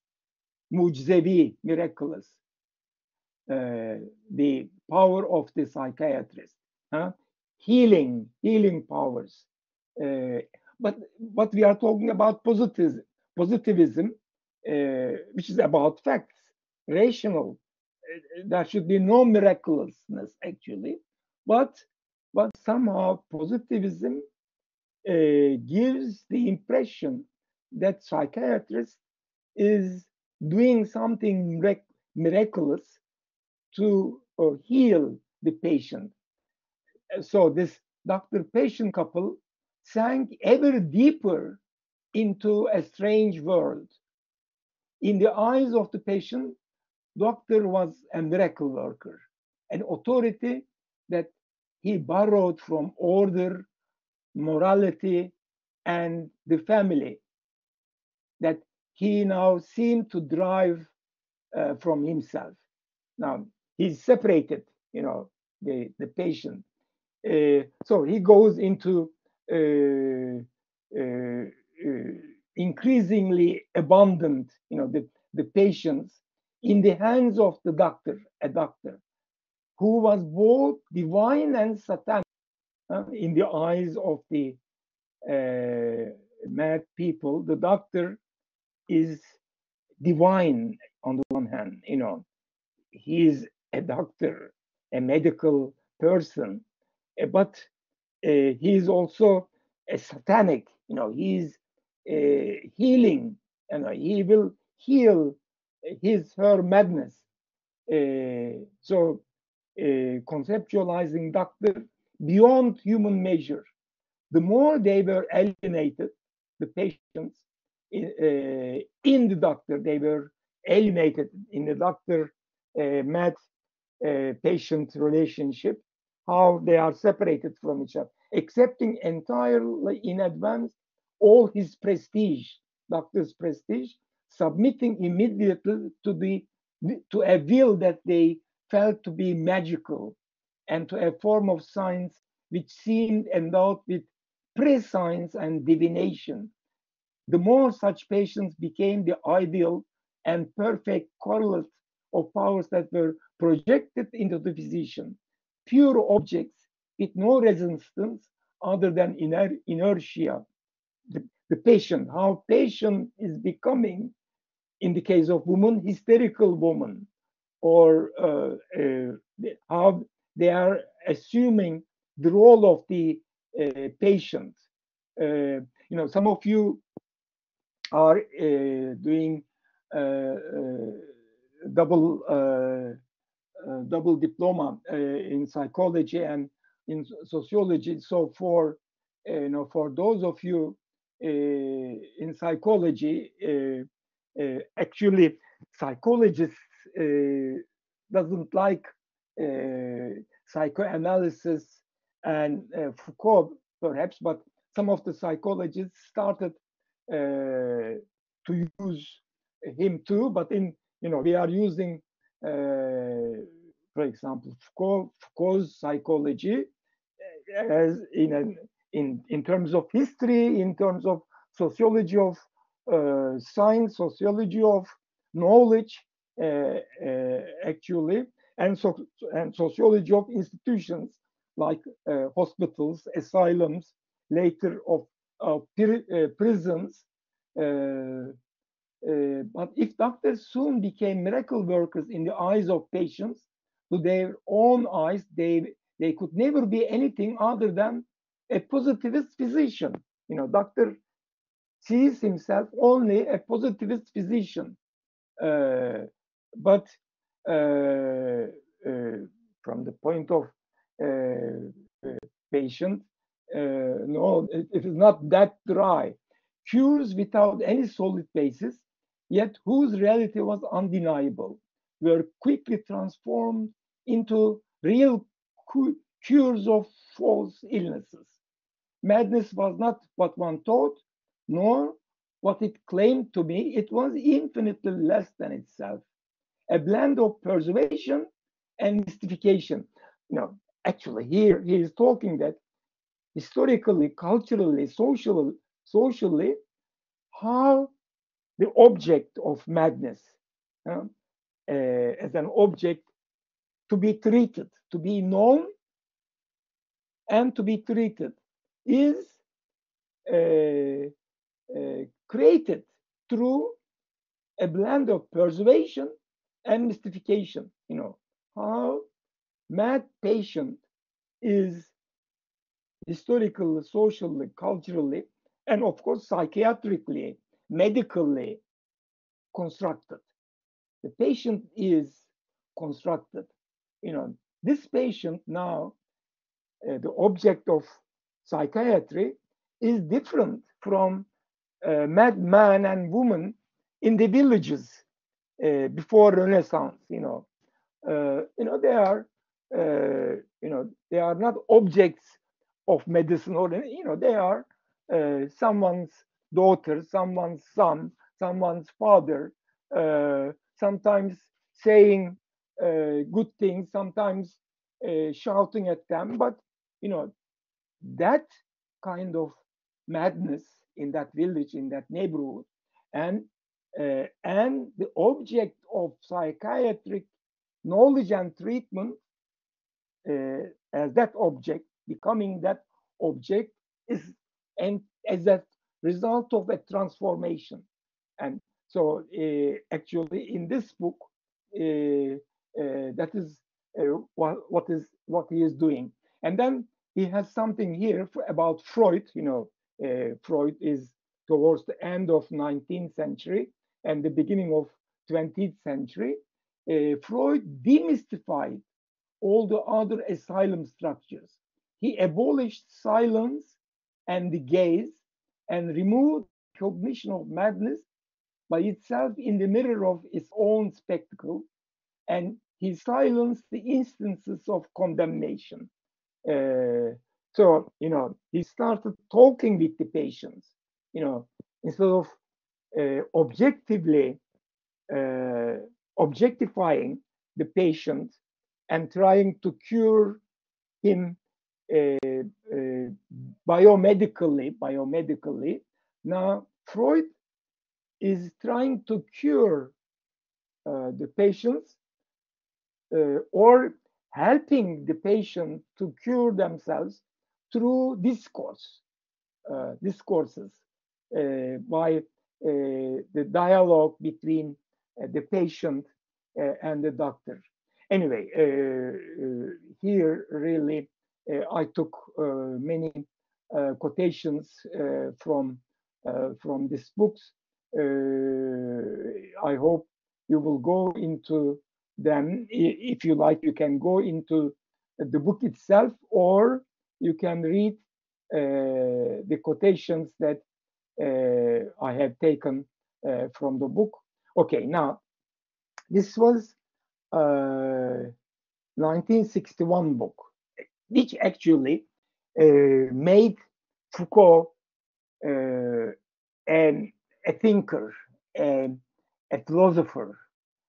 mucizevi, miraculous. The power of the psychiatrist, healing powers. But we are talking about positivism, which is about facts, rational. There should be no miraculousness, actually, but somehow positivism gives the impression that psychiatrist is doing something miraculous to heal the patient. So this doctor-patient couple sank ever deeper into a strange world. In the eyes of the patient, doctor was a miracle worker, an authority that he borrowed from order, morality, and the family, that he now seemed to drive from himself. Now, he's separated, the patient. So he goes into increasingly abundant, the patients in the hands of the doctor, a doctor. who was both divine and satanic in the eyes of the mad people. The doctor is divine on the one hand, he is a doctor, a medical person, but he is also a satanic, he's healing, he will heal her madness. So conceptualizing doctor beyond human measure. The more they were alienated, the patients in the doctor, they were alienated in the doctor mad patient relationship, how they are separated from each other, accepting entirely in advance all his prestige, doctor's prestige, submitting immediately to a will that they felt to be magical and to a form of science which seemed endowed with prescience and divination. The more such patients became the ideal and perfect correlates of powers that were projected into the physician, pure objects with no resistance other than inertia. The patient, how patient is becoming, in the case of women, hysterical woman, or how they are assuming the role of the patient. Some of you are doing double diploma in psychology and in sociology. So for those of you in psychology, actually psychologists doesn't like psychoanalysis and Foucault perhaps, but some of the psychologists started to use him too. But we are using, for example, Foucault's psychology as in terms of history, in terms of sociology of science, sociology of knowledge, actually, and sociology of institutions like hospitals, asylums, later of prisons. But if doctors soon became miracle workers in the eyes of patients, to their own eyes, they could never be anything other than a positivist physician. Doctor sees himself only a positivist physician. But from the point of patient, no, it is not that dry. Cures without any solid basis, yet whose reality was undeniable, were quickly transformed into real cures of false illnesses. Madness was not what one thought, nor what it claimed to be. It was infinitely less than itself, a blend of persuasion and mystification. Actually, here he is talking that historically, culturally, socially, how the object of madness as an object to be treated, to be known and to be treated is created through a blend of persuasion and mystification. How mad patient is historically, socially, culturally, and of course psychiatrically, medically constructed. The patient is constructed. This patient now, the object of psychiatry, is different from madman and woman in the villages before Renaissance. They are they are not objects of medicine, or they are someone's daughter, someone's son, someone's father, sometimes saying good things, sometimes shouting at them. But that kind of madness in that village, in that neighborhood, and the object of psychiatric knowledge and treatment as that object, becoming that object is, and as a result of a transformation. And so actually in this book, that is what he is doing. And then he has something here about Freud. Freud is towards the end of 19th century and the beginning of 20th century. Freud demystified all the other asylum structures. He abolished silence and the gaze and removed cognition of madness by itself in the mirror of its own spectacle, and he silenced the instances of condemnation. So, he started talking with the patients, instead of objectively objectifying the patient and trying to cure him biomedically. Now, Freud is trying to cure the patients or helping the patient to cure themselves through discourses by the dialogue between the patient and the doctor. Anyway, here really I took many quotations from these books. I hope you will go into them. If you like, you can go into the book itself, or you can read the quotations that I have taken from the book. Okay, now this was 1961 book, which actually made Foucault a thinker, a philosopher,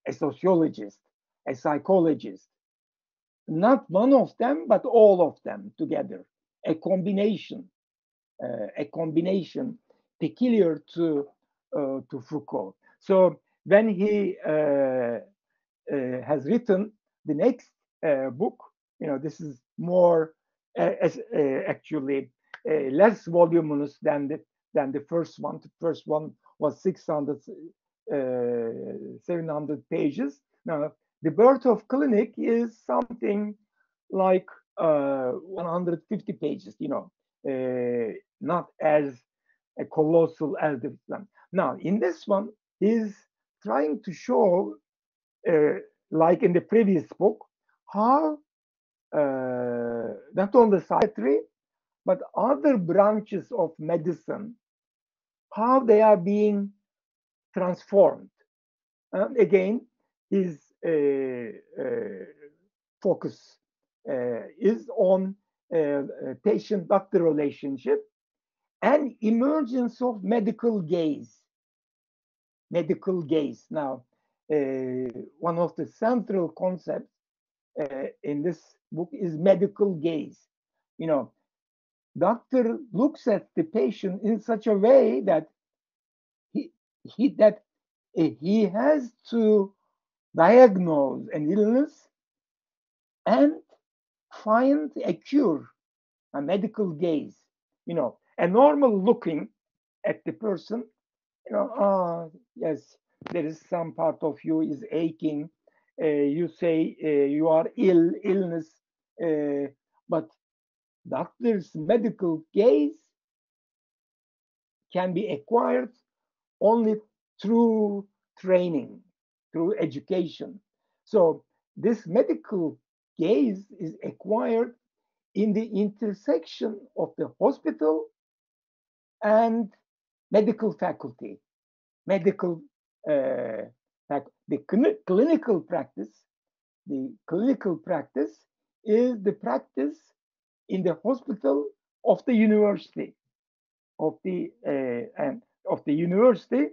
a sociologist, a psychologist. Not one of them, but all of them together. A combination peculiar to Foucault. So when he has written the next book, this is more actually less voluminous than the first one. The first one was 600, 700 pages. Now, The Birth of Clinic is something like 150 pages, not as colossal as the one. Now, in this one, he's trying to show, like in the previous book, how not only psychiatry, but other branches of medicine, how they are being transformed. Again, his focus is on patient-doctor relationship and emergence of medical gaze. Medical gaze. Now, one of the central concepts in this book is medical gaze. Doctor looks at the patient in such a way that he has to diagnose an illness and find a cure, a medical gaze. A normal looking at the person, yes, there is some part of you is aching. You say you are illness, but doctor's medical gaze can be acquired only through training, through education. So this medical gaze is acquired in the intersection of the hospital and medical faculty. Medical, the clinical practice. The clinical practice is the practice in the hospital of the university, of the university.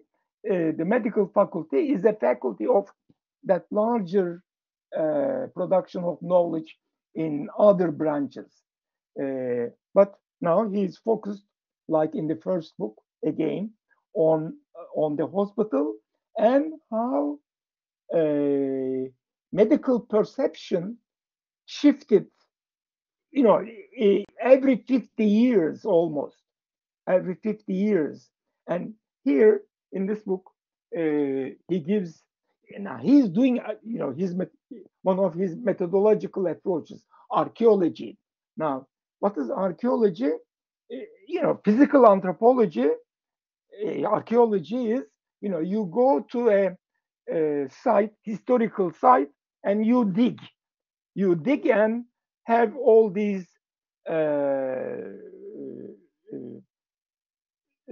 The medical faculty is a faculty of that larger production of knowledge in other branches. But now he's focused, like in the first book, again, on the hospital and how medical perception shifted you know, every 50 years almost, every 50 years. And here in this book, he gives, now he's doing, you know, one of his methodological approaches, archaeology. Now, what is archaeology? You know, physical anthropology, archaeology is, you know, you go to a site, historical site, and you dig and have all these uh,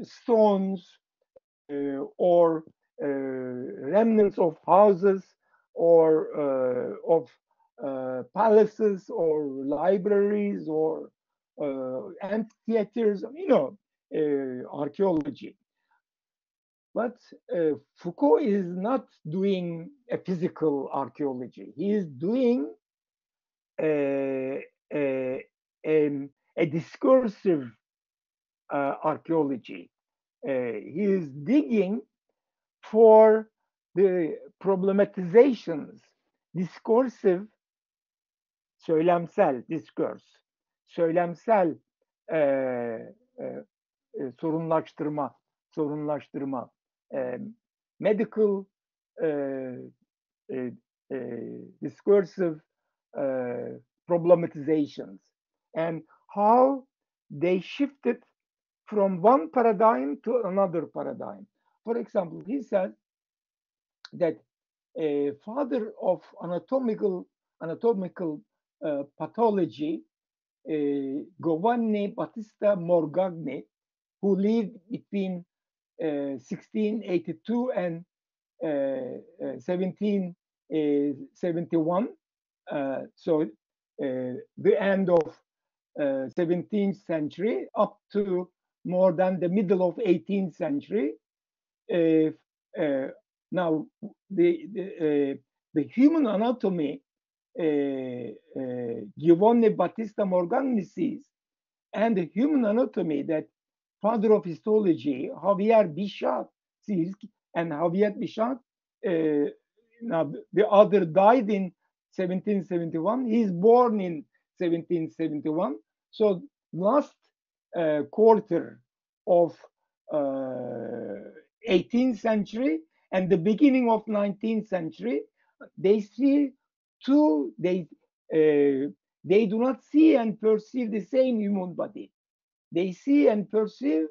stones or remnants of houses or of palaces or libraries or amphitheaters, you know, archaeology. But Foucault is not doing a physical archaeology. He is doing a, a, a discursive archaeology. He is digging for the problematizations, discursive, söylemsel, discourse, söylemsel sorunlaştırma, medical discursive problematizations, and how they shifted from one paradigm to another paradigm. For example, he said that a father of anatomical pathology, Giovanni Battista Morgagni, who lived between 1682 and 1771, so the end of 17th century up to more than the middle of 18th century. Now, the human anatomy Giovanni Battista Morgagni sees, and the human anatomy that father of histology Javier Bichat sees, and Javier Bichat, now the other died in 1771. He's born in 1771. So last quarter of 18th century and the beginning of 19th century, they see they do not see and perceive the same human body. They see and perceive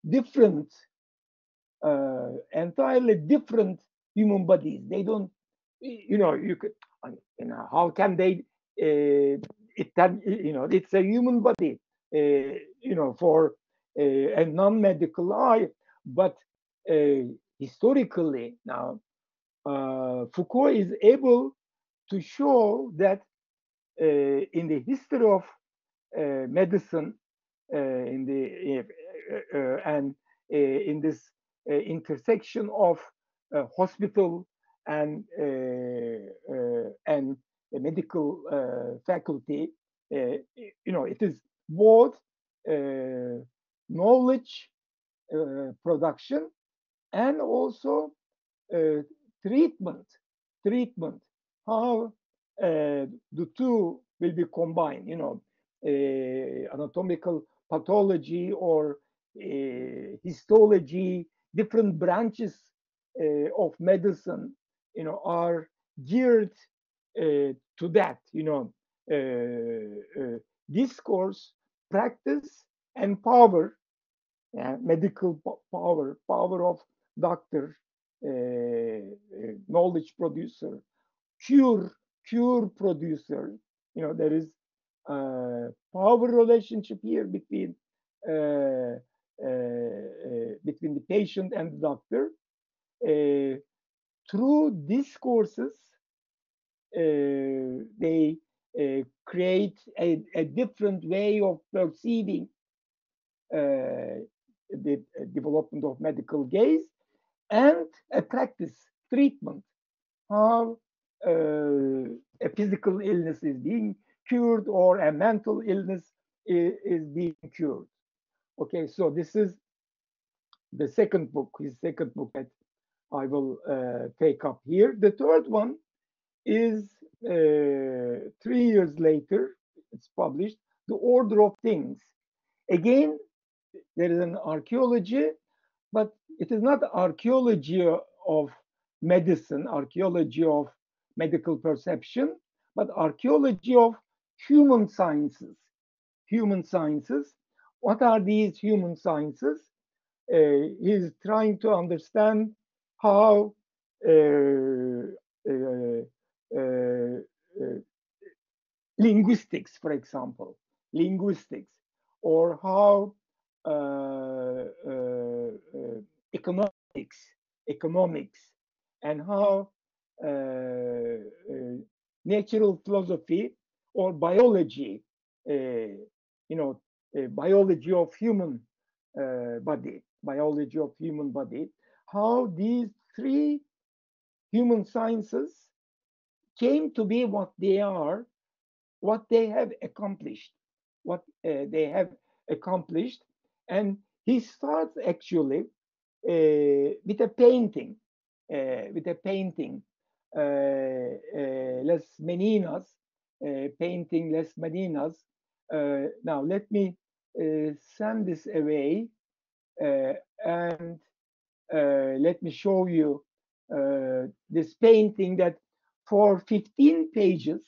different, entirely different human bodies. They don't, you know, how can they, it's a human body, for a non-medical eye, but historically now, Foucault is able to show that in the history of medicine, in this intersection of hospital and the medical faculty, it is both knowledge production and also treatment, how the two will be combined, anatomical pathology or histology, different branches of medicine, are geared to that, discourse, practice, and power, medical power of doctor, knowledge producer, cure producer. There is a power relationship here between the patient and the doctor. Through discourses, they create a different way of perceiving the development of medical gaze, and a practice, treatment, how a physical illness is being cured or a mental illness is being cured. Okay, so this is the second book, his second book that I will take up here. The third one is 3 years later, it's published, The Order of Things. Again, there is an archaeology, but it is not archaeology of medicine, archaeology of medical perception, but archaeology of human sciences. Human sciences. What are these human sciences? He's trying to understand how linguistics, for example, linguistics, or how economics, and how natural philosophy or biology, biology of human body, how these three human sciences came to be what they are, what they have accomplished, and he starts actually with a painting, Les Meninas, painting Les Meninas. Now let me send this away and let me show you this painting that for 15 pages,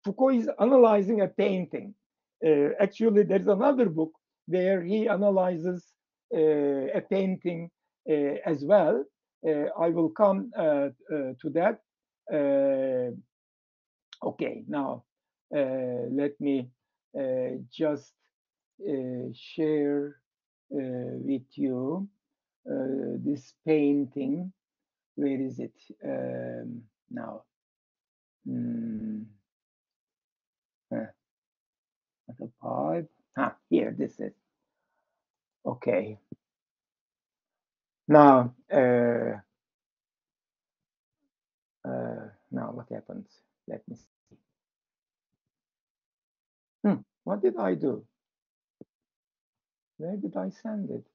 Foucault is analyzing a painting. Actually, there's another book where he analyzes a painting as well. I will come to that. Okay, now let me just share with you this painting. Where is it now? Not a pipe. Here, this is. Okay. Now, now what happens? Let me see. What did I do? Where did I send it?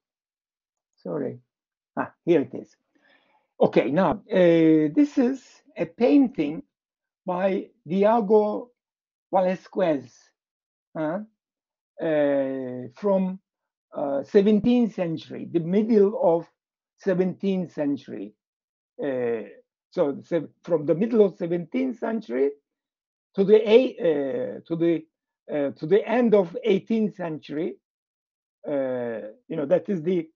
Sorry. Here it is. Okay, now this is a painting by Diego Velázquez from 17th century, the middle of 17th century. So from the middle of 17th century to the end of 18th century, that is the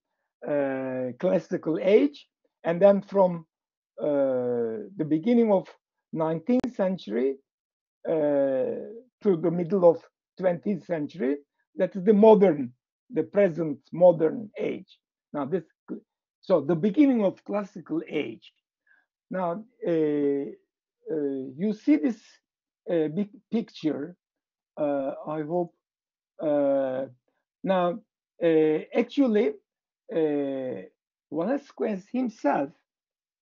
classical age, and then from the beginning of 19th century to the middle of 20th century, that is the present modern age. Now so the beginning of classical age. Now you see this big picture. I hope. Now actually, Velázquez himself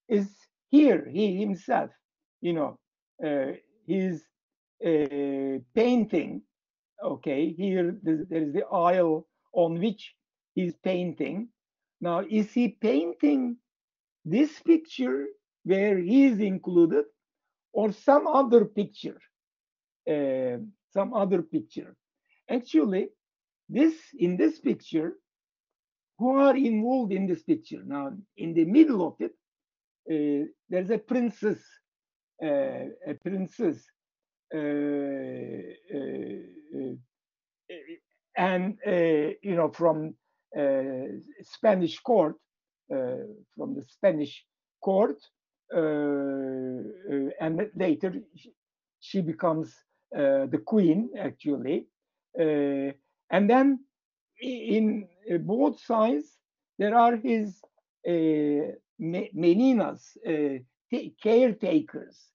is here. He himself, he's painting. Okay, here there is the aisle on which he's painting. Now, is he painting this picture where he is included, or some other picture? Some other picture. Actually, in this picture, who are involved in this picture? Now, in the middle of it, there's a princess. And from Spanish court, from the Spanish court, and later she becomes the queen, actually. And then in both sides there are his meninas, caretakers.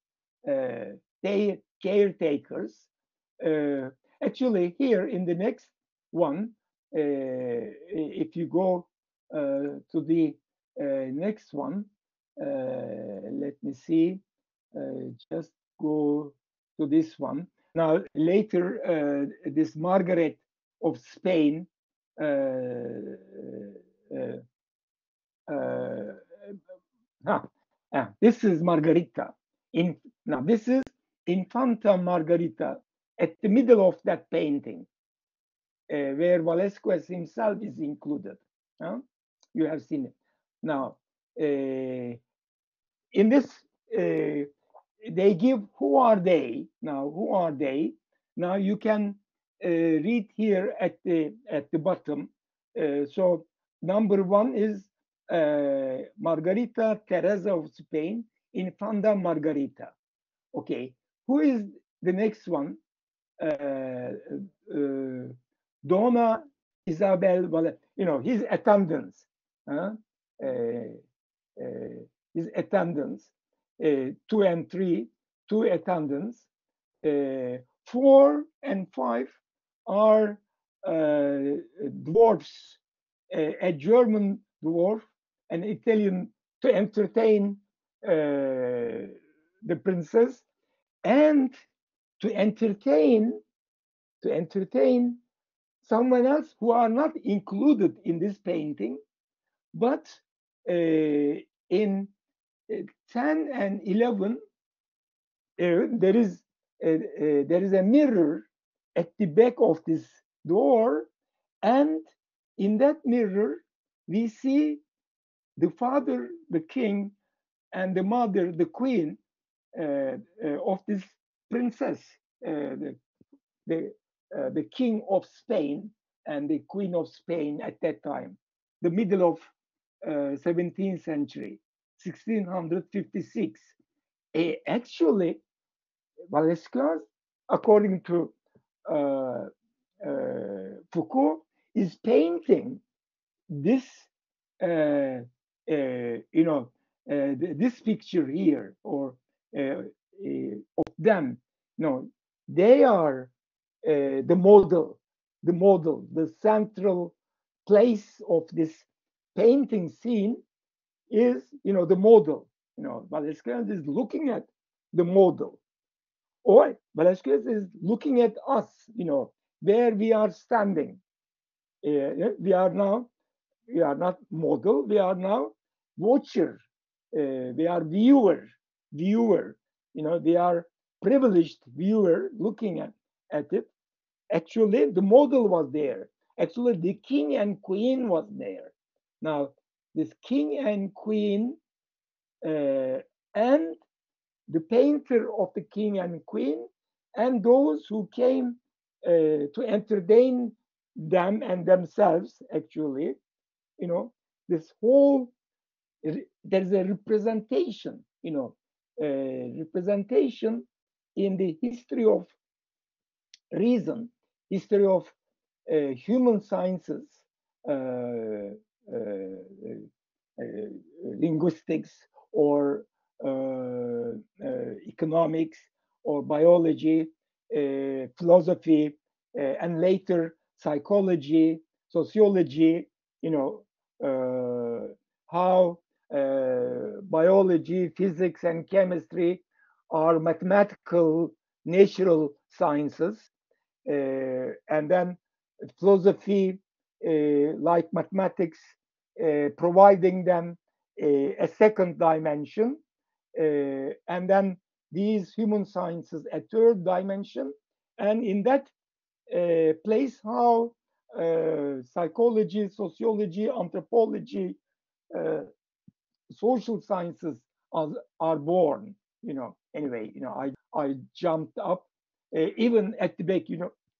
Actually, here in the next one, if you go to the next one, let me see, just go to this one. Now, later, this Margaret of Spain This is Margarita. Now this is Infanta Margarita at the middle of that painting, where Velasquez himself is included. You have seen it. Now, in this, they give who are they. Now, who are they? Now you can read here at the bottom. So number one is Margarita Teresa of Spain, Infanta Margarita. Okay, who is the next one? Donna Isabel, his attendants, his attendants, 2 and 3, 2 attendants, 4 and 5 are dwarfs, a German dwarf, an Italian, to entertain the princess, and to entertain someone else who are not included in this painting, but in 10 and 11 there is a mirror at the back of this door, and in that mirror we see the father, the king, and the mother, the queen, of this princess, the king of Spain and the queen of Spain at that time, the middle of 17th century, 1656. Actually, Velasquez, according to Foucault, is painting this, this picture here, or of them. No, they are the model, the central place of this painting scene is, the model. Velasquez is looking at the model, or Velasquez is looking at us, where we are standing. We are not model, we are now watcher, we are viewer, we are privileged viewer looking at it. Actually, the model was there. Actually, the king and queen was there. Now, this king and queen and the painter of the king and queen and those who came to entertain them and themselves, actually, this whole, there's a representation, representation in the history of reason, history of human sciences, linguistics, or economics, or biology, philosophy, and later psychology, sociology, how biology, physics, and chemistry are mathematical, natural sciences, and then philosophy, like mathematics, providing them a second dimension, and then these human sciences a third dimension, and in that place how psychology, sociology, anthropology, social sciences are born. Anyway, I jumped up even at the back.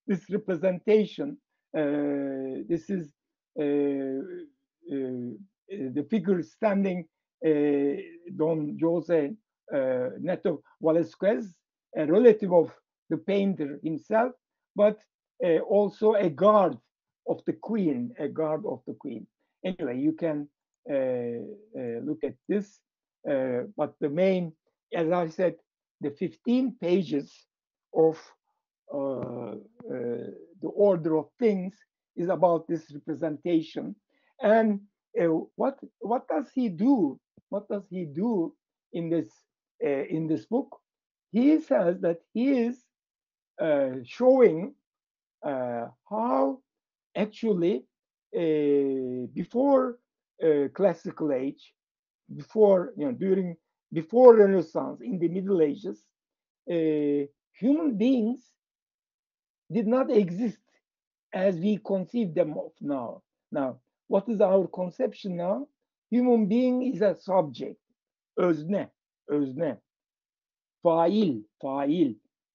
This representation. This is the figure standing, Don Jose Neto Velasquez, a relative of the painter himself, but also a guard of the queen, Anyway, you can look at this, but the main, as I said, the 15 pages of the order of things is about this representation. And what does he do? What does he do in this book? He says that he is showing how actually before classical age, before during before Renaissance, in the Middle Ages, human beings did not exist as we conceive them of now. Now, what is our conception now? Human being is a subject, özne, özne, fail,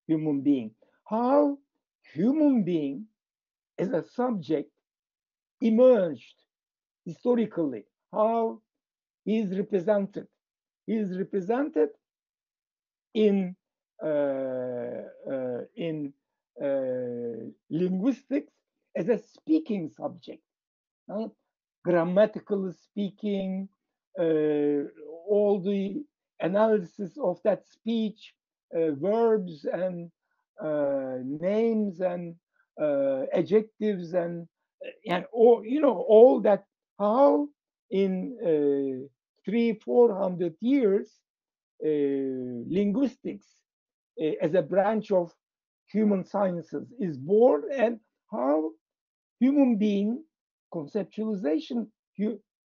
human being. How human being as a subject emerged historically, how he is represented. He is represented in linguistics as a speaking subject, grammatical speaking, all the analysis of that speech, verbs and names and adjectives and all, all that, how in 300-400 years linguistics as a branch of human sciences is born, and how human being conceptualization,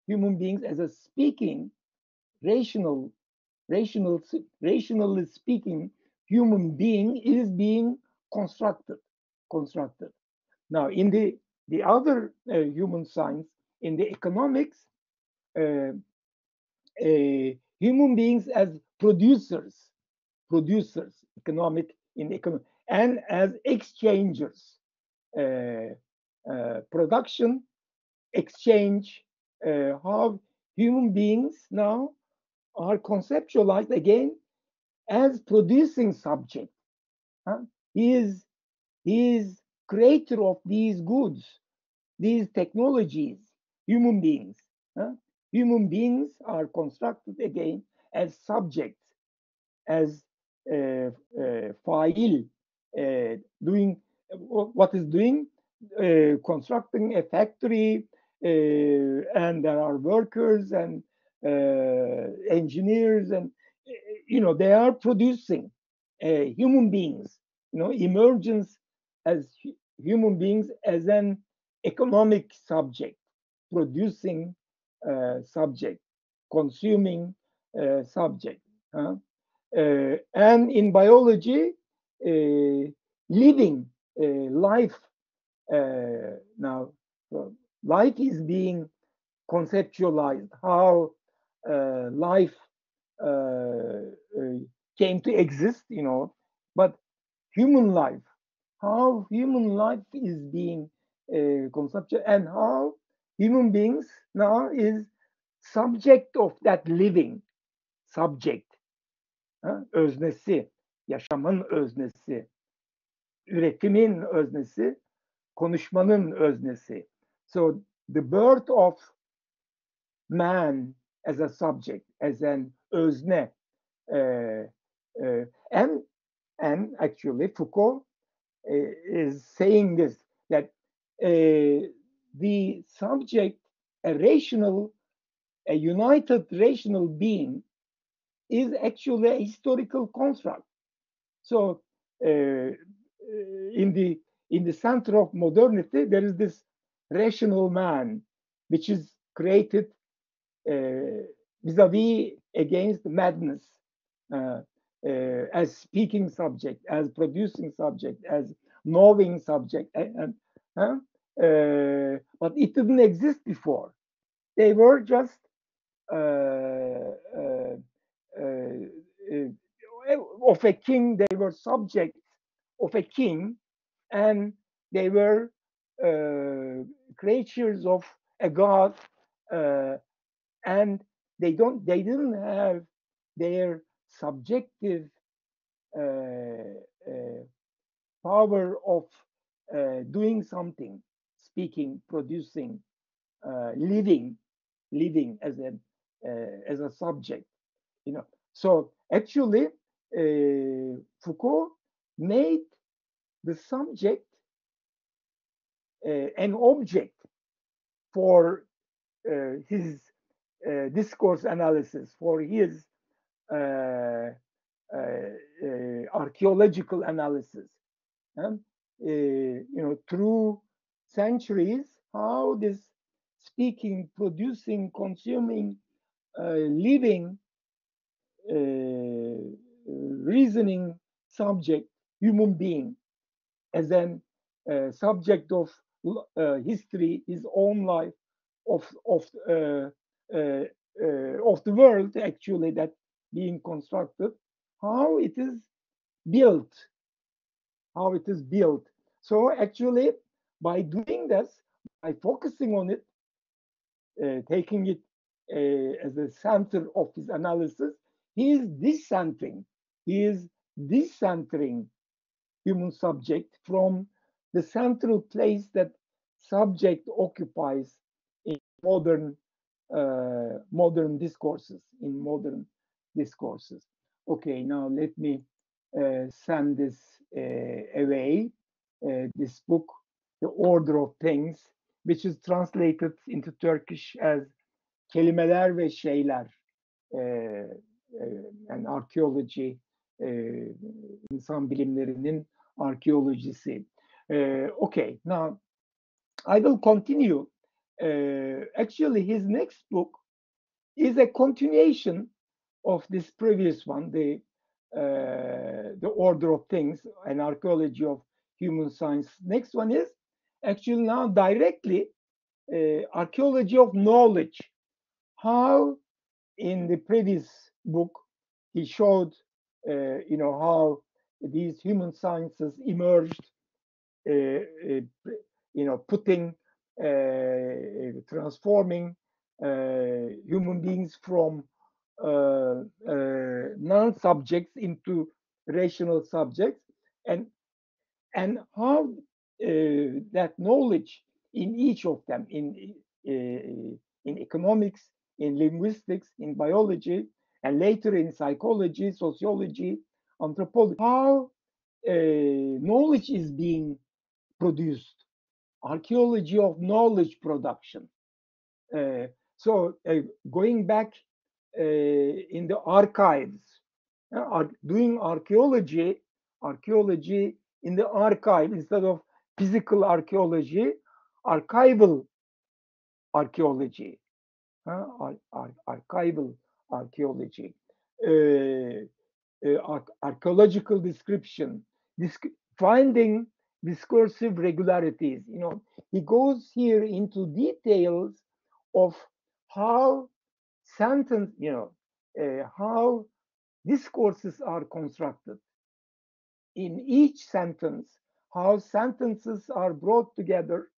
human beings as a speaking, rationally speaking, human being is being constructed. Now, in the other human science, in the economics, human beings as producers, economic in economic, and as exchangers, production, exchange, how human beings now are conceptualized again as producing subject. He is creator of these goods, these technologies, human beings. Human beings are constructed again as subjects, as fa'il, doing what is doing, constructing a factory, and there are workers and engineers, and they are producing human beings. Emergence as human beings as an economic subject, producing subject, consuming subject. And in biology, living life. Now, life is being conceptualized, how life came to exist, but human life, how human life is being conceptualized, and how human beings now is subject of that living subject. Öznesi, yaşamın öznesi, üretimin öznesi, konuşmanın öznesi. So the birth of man as a subject, as an özne, and actually Foucault is saying this, that the subject, a united rational being, is actually a historical construct. So in the center of modernity, there is this rational man, which is created vis-a-vis against madness, as speaking subject, as producing subject, as knowing subject, but it didn't exist before. They were just of a king. They were subjects of a king, and they were creatures of a god, and they didn't have their subjective power of doing something, speaking, producing, living as a subject. So actually, Foucault made the subject an object for his discourse analysis, for his archaeological analysis. Through centuries, how this speaking, producing, consuming, living reasoning subject, human being, as an subject of history, his own life, of the world actually that being constructed, how it is built, how it is built. So actually, by doing this, by focusing on it, taking it as a center of his analysis, he is decentering. He is decentering human subject from the central place that subject occupies in modern discourses. In modern discourses. Okay, now let me send this away. This book, The Order of Things, which is translated into Turkish as Kelimeler ve Şeyler, and arkeoloji, insan bilimlerinin arkeolojisi. Okay, now I will continue. Actually, his next book is a continuation of this previous one, the Order of Things, an Archaeology of Human Science. Next one is actually now directly Archaeology of Knowledge. How in the previous book he showed, how these human sciences emerged, putting, transforming human beings from non-subjects into rational subjects, and how that knowledge in each of them, in economics, in linguistics, in biology, and later in psychology, sociology, anthropology, how knowledge is being produced, archaeology of knowledge production. So going back in the archives, doing archaeology in the archive instead of physical archaeology, archival archaeology, archival archaeology, archaeological description, finding discursive regularities. He goes here into details of how how discourses are constructed. In each sentence, how sentences are brought together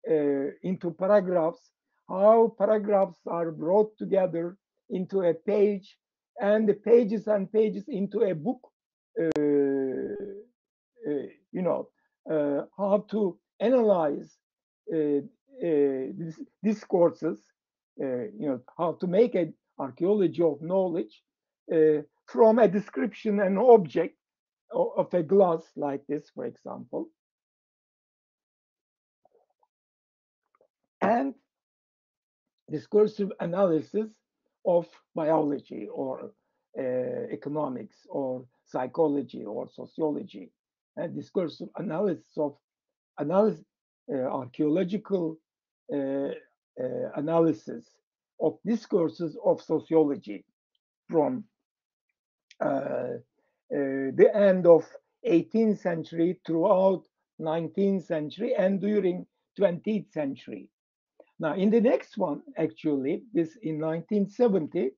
into paragraphs, how paragraphs are brought together into a page, and the pages and pages into a book. How to analyze discourses, how to make an archaeology of knowledge from a description and object of a glass like this, for example, and discursive analysis of biology or economics or psychology or sociology, and discursive analysis of archaeological analysis of discourses of sociology from the end of 18th century throughout 19th century and during 20th century. Now, in the next one, actually, this in 1970,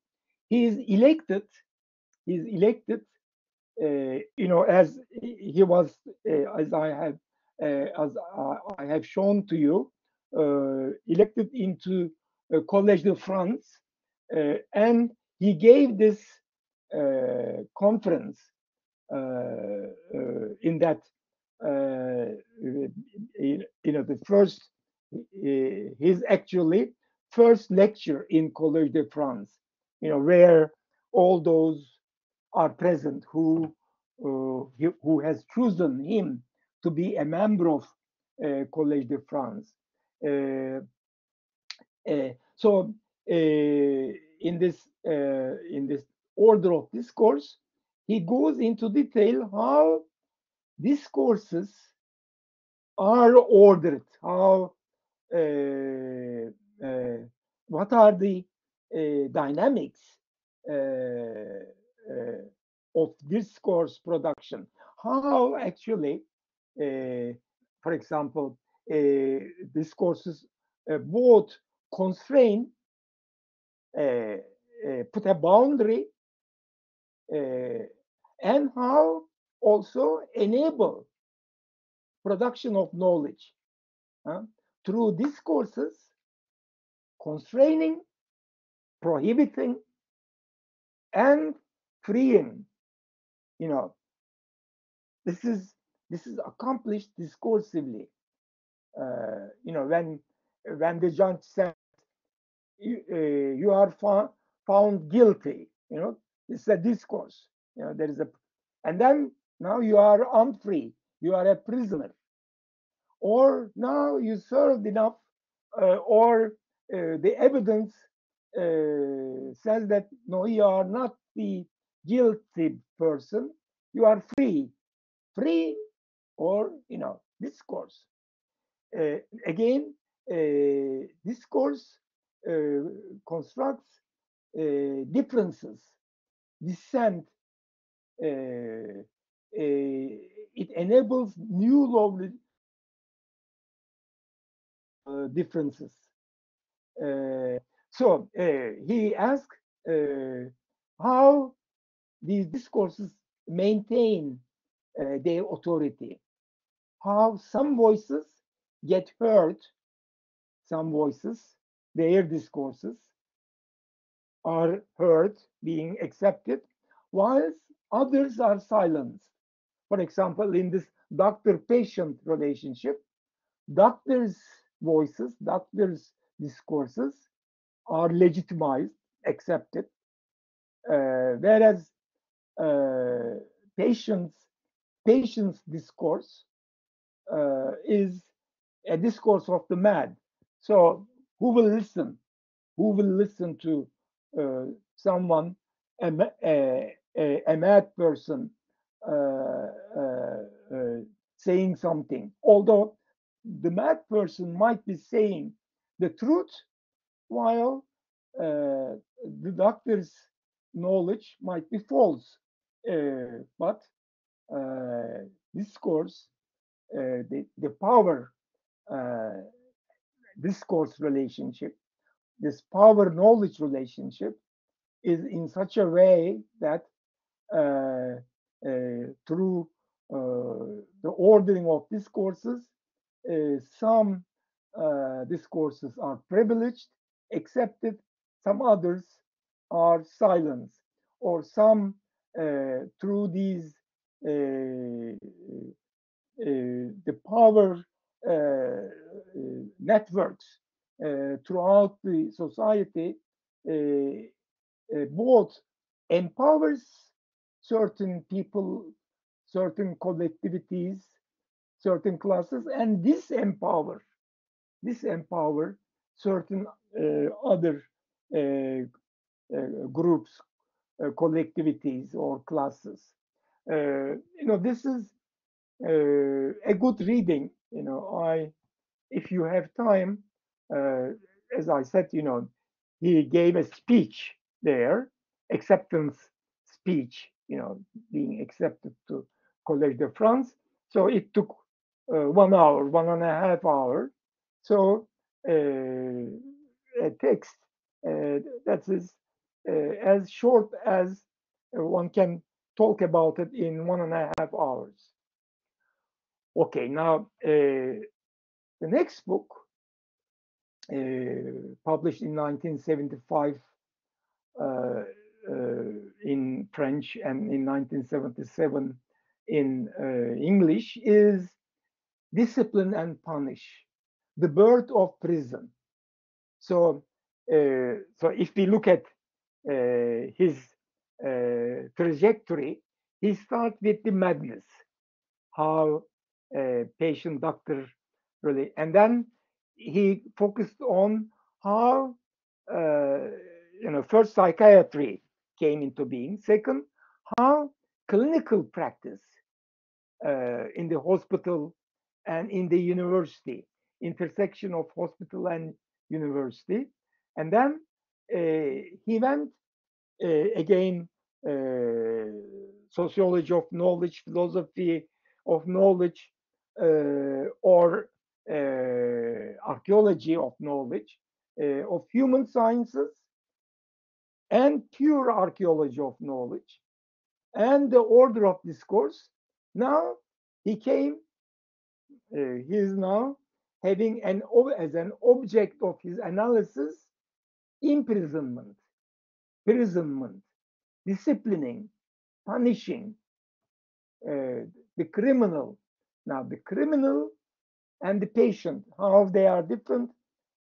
he is elected. He's elected, as he was, as I have shown to you, elected into Collège de France, and he gave this conference in that, the first, his actually first lecture in Collège de France, where all those are present who has chosen him to be a member of Collège de France. So in this order of discourse, he goes into detail how discourses are ordered, how what are the dynamics of discourse production. How actually, for example, discourses both constrain, put a boundary, and how also enable production of knowledge through discourses, constraining, prohibiting, and freeing. You know, this is accomplished discursively. You know, when the judge said you are found guilty, you know, it's a discourse. You know, there is a, and then now you are unfree. You are a prisoner, or now you served enough, or the evidence says that no, you are not the guilty person. You are free, or you know, discourse. Again, discourse constructs differences, dissent. It enables new lovely differences. So he asked how these discourses maintain their authority, how some voices get heard, some voices, their discourses are heard, being accepted, whilst others are silenced. For example, in this doctor-patient relationship, doctors' voices, doctors' discourses are legitimized, accepted, whereas patient's discourse is a discourse of the mad. So who will listen? Who will listen to someone, a mad person, saying something? Although the mad person might be saying the truth, while the doctor's knowledge might be false. But discourse, the power discourse relationship, this power knowledge relationship is in such a way that through the ordering of discourses, some discourses are privileged, accepted, some others are silenced, or some through these the power networks throughout the society both empowers certain people, certain collectivities, certain classes, and disempower certain other groups, collectivities, or classes. You know, this is a good reading. You know, if you have time, as I said, you know, he gave a speech there, acceptance speech, you know, being accepted to Collège de France. So it took 1 hour, 1.5 hours. So a text that is as short as one can talk about it in 1.5 hours. Okay, now the next book, published in 1975 in French and in 1977 in English, is Discipline and Punish, The Birth of Prison. So, so if we look at his trajectory, he starts with the madness, how patient doctor really, and then he focused on how you know, first psychiatry came into being, second how clinical practice in the hospital and in the university, intersection of hospital and university, and then he went again, sociology of knowledge, philosophy of knowledge, or archaeology of knowledge, of human sciences, and pure archaeology of knowledge, and the order of discourse. Now he is now having as an object of his analysis imprisonment, disciplining, punishing the criminal. Now the criminal and the patient, how they are different,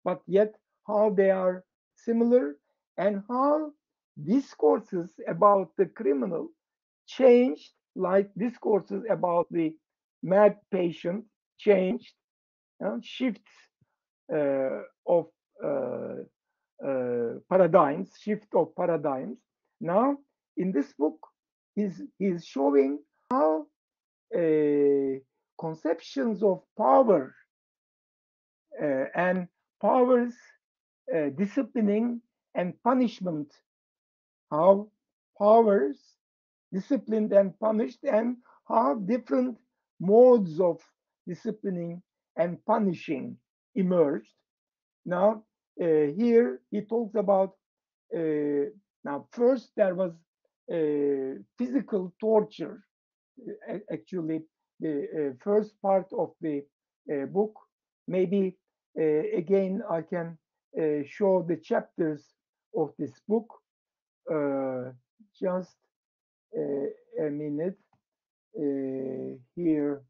but yet how they are similar, and how discourses about the criminal changed, like discourses about the mad patient changed, shifts of paradigms, shift of paradigms. Now, in this book, he's showing how conceptions of power and powers disciplining and punishment, how powers disciplined and punished, and how different modes of disciplining and punishing emerged. Now, here he talks about, now first there was physical torture. Actually, the first part of the book, maybe again I can show the chapters of this book. Just a minute. Here,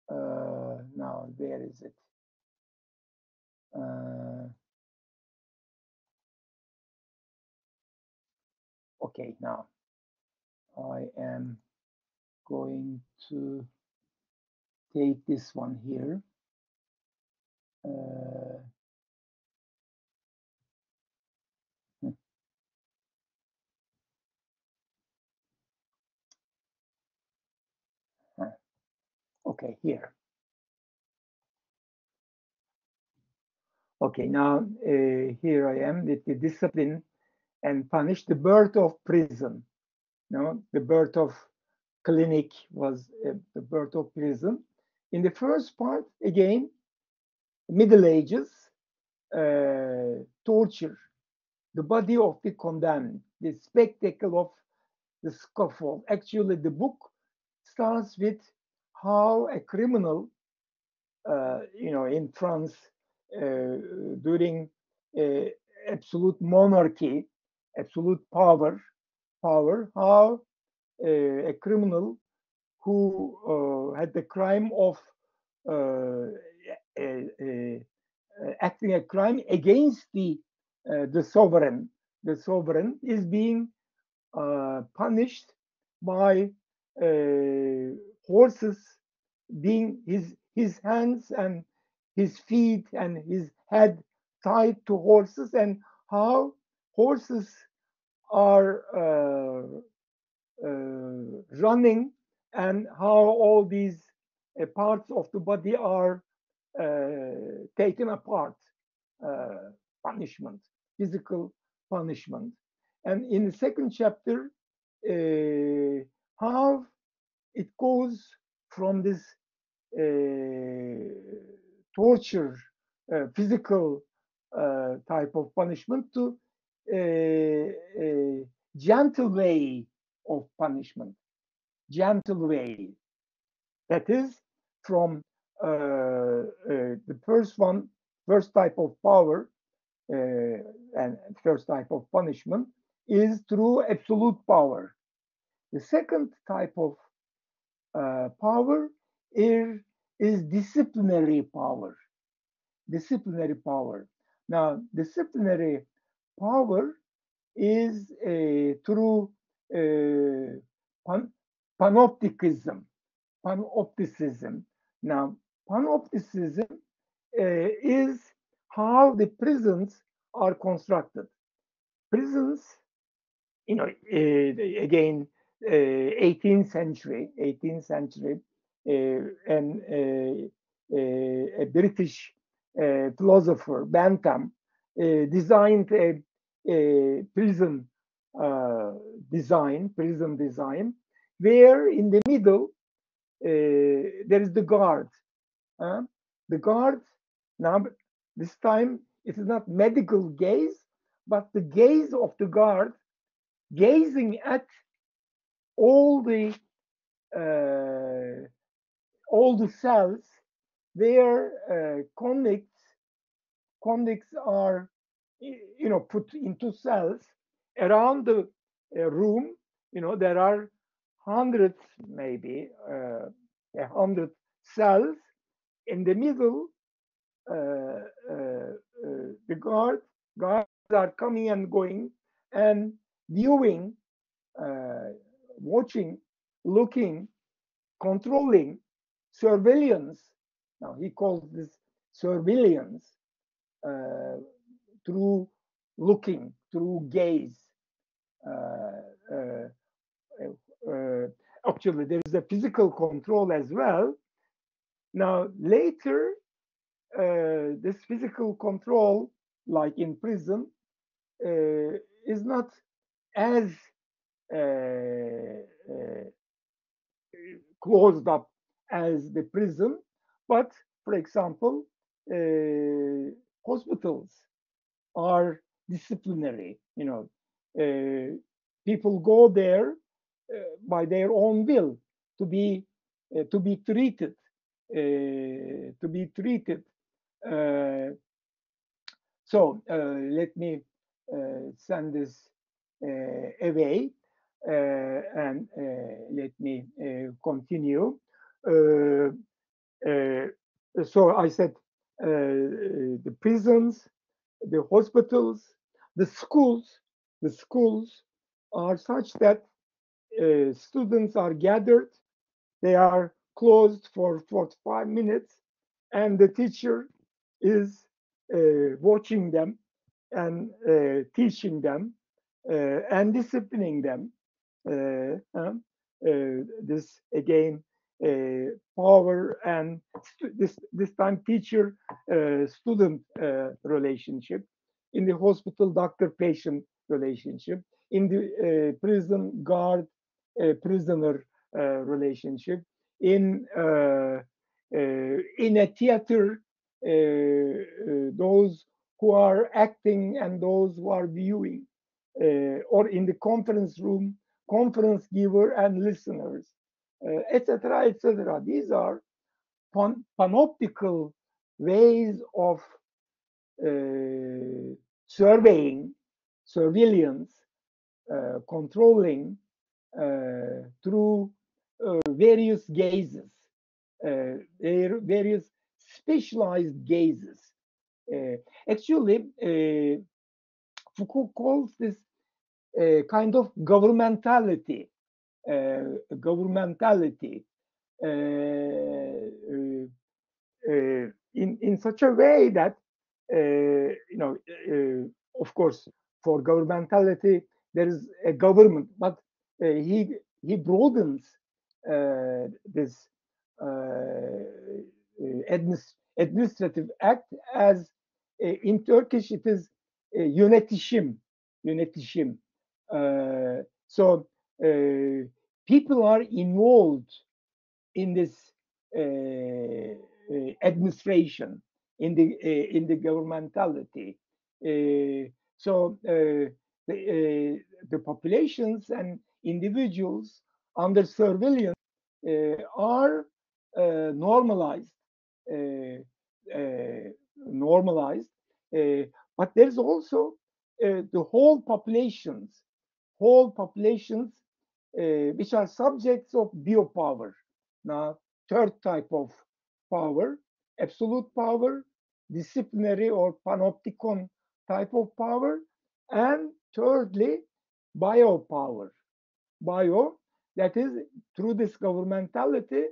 now there is it. Okay, now I am going to take this one here. Okay, here. Okay, now here I am with the discipline and punish, the birth of prison. No, the birth of clinic was the birth of prison. In the first part, again, Middle Ages, torture, the body of the condemned, the spectacle of the scaffold. Actually, the book starts with how a criminal, in France during absolute monarchy, absolute power, how a criminal who had the crime of acting a crime against the sovereign is being punished by horses, being his hands and his feet and his head tied to horses, and how horses are running, and how all these parts of the body are taken apart, punishment, physical punishment. And in the second chapter, how it goes from this torture, physical type of punishment, to a gentle way of punishment, gentle way. That is, from the first type of power and first type of punishment is through absolute power. The second type of power is disciplinary power. Disciplinary power. Now, disciplinary power is through panopticism. Panopticism. Now, panopticism is how the prisons are constructed. Prisons, again, 18th century, and a British philosopher, Bentham, designed a prison design, prison design, where in the middle there is the guard. The guard, now this time it is not medical gaze, but the gaze of the guard gazing at all the cells where convicts are, put into cells around the room. There are hundreds, maybe 100 cells. In the middle, the guards are coming and going and viewing, watching, looking, controlling, surveillance. Now he calls this surveillance through looking, through gaze. Actually, there is a physical control as well. Now, later, this physical control, like in prison, is not as closed up as the prison, but for example, hospitals are disciplinary. People go there by their own will to be treated. So let me send this away and let me continue. So I said the prisons, the hospitals, the schools are such that students are gathered. They are closed for 45 minutes, and the teacher is watching them and teaching them and disciplining them. This again, power and this time teacher student relationship. In the hospital, doctor-patient relationship. In the prison, guard prisoner relationship. In a theater, those who are acting and those who are viewing, or in the conference room, conference giver and listeners, etc., etc. These are panoptical ways of surveying, surveillance, controlling through various gazes, various specialized gazes. Actually, Foucault calls this kind of governmentality. In such a way that of course, for governmentality there is a government, but he broadens this administrative act as in Turkish it is yönetişim. So people are involved in this administration, in the governmentality. So the populations and individuals under surveillance are normalized, but there's also the whole populations which are subjects of biopower. Now, third type of power, absolute power, disciplinary or panopticon type of power, and thirdly, biopower. Bio, that is, through this governmentality,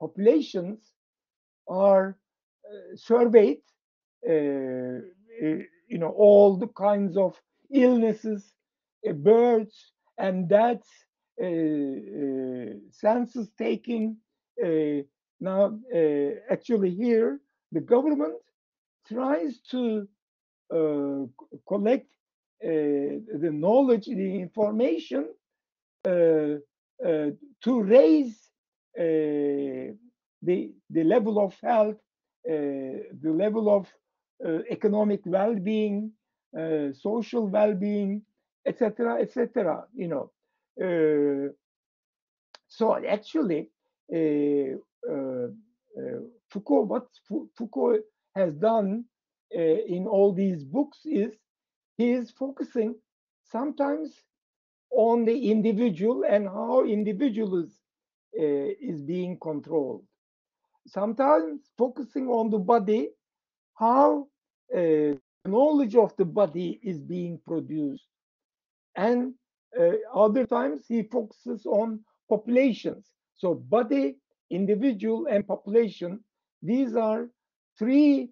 populations are surveyed, all the kinds of illnesses, births and deaths, census taking. Now, actually here, the government tries to collect the knowledge, the information to raise the level of health, the level of economic well-being, social well-being, etc., etc. You know, so actually, Foucault, what Foucault has done in all these books is he is focusing sometimes on the individual and how individual is being controlled. Sometimes focusing on the body, how knowledge of the body is being produced. And other times he focuses on populations. So body, individual, and population, these are three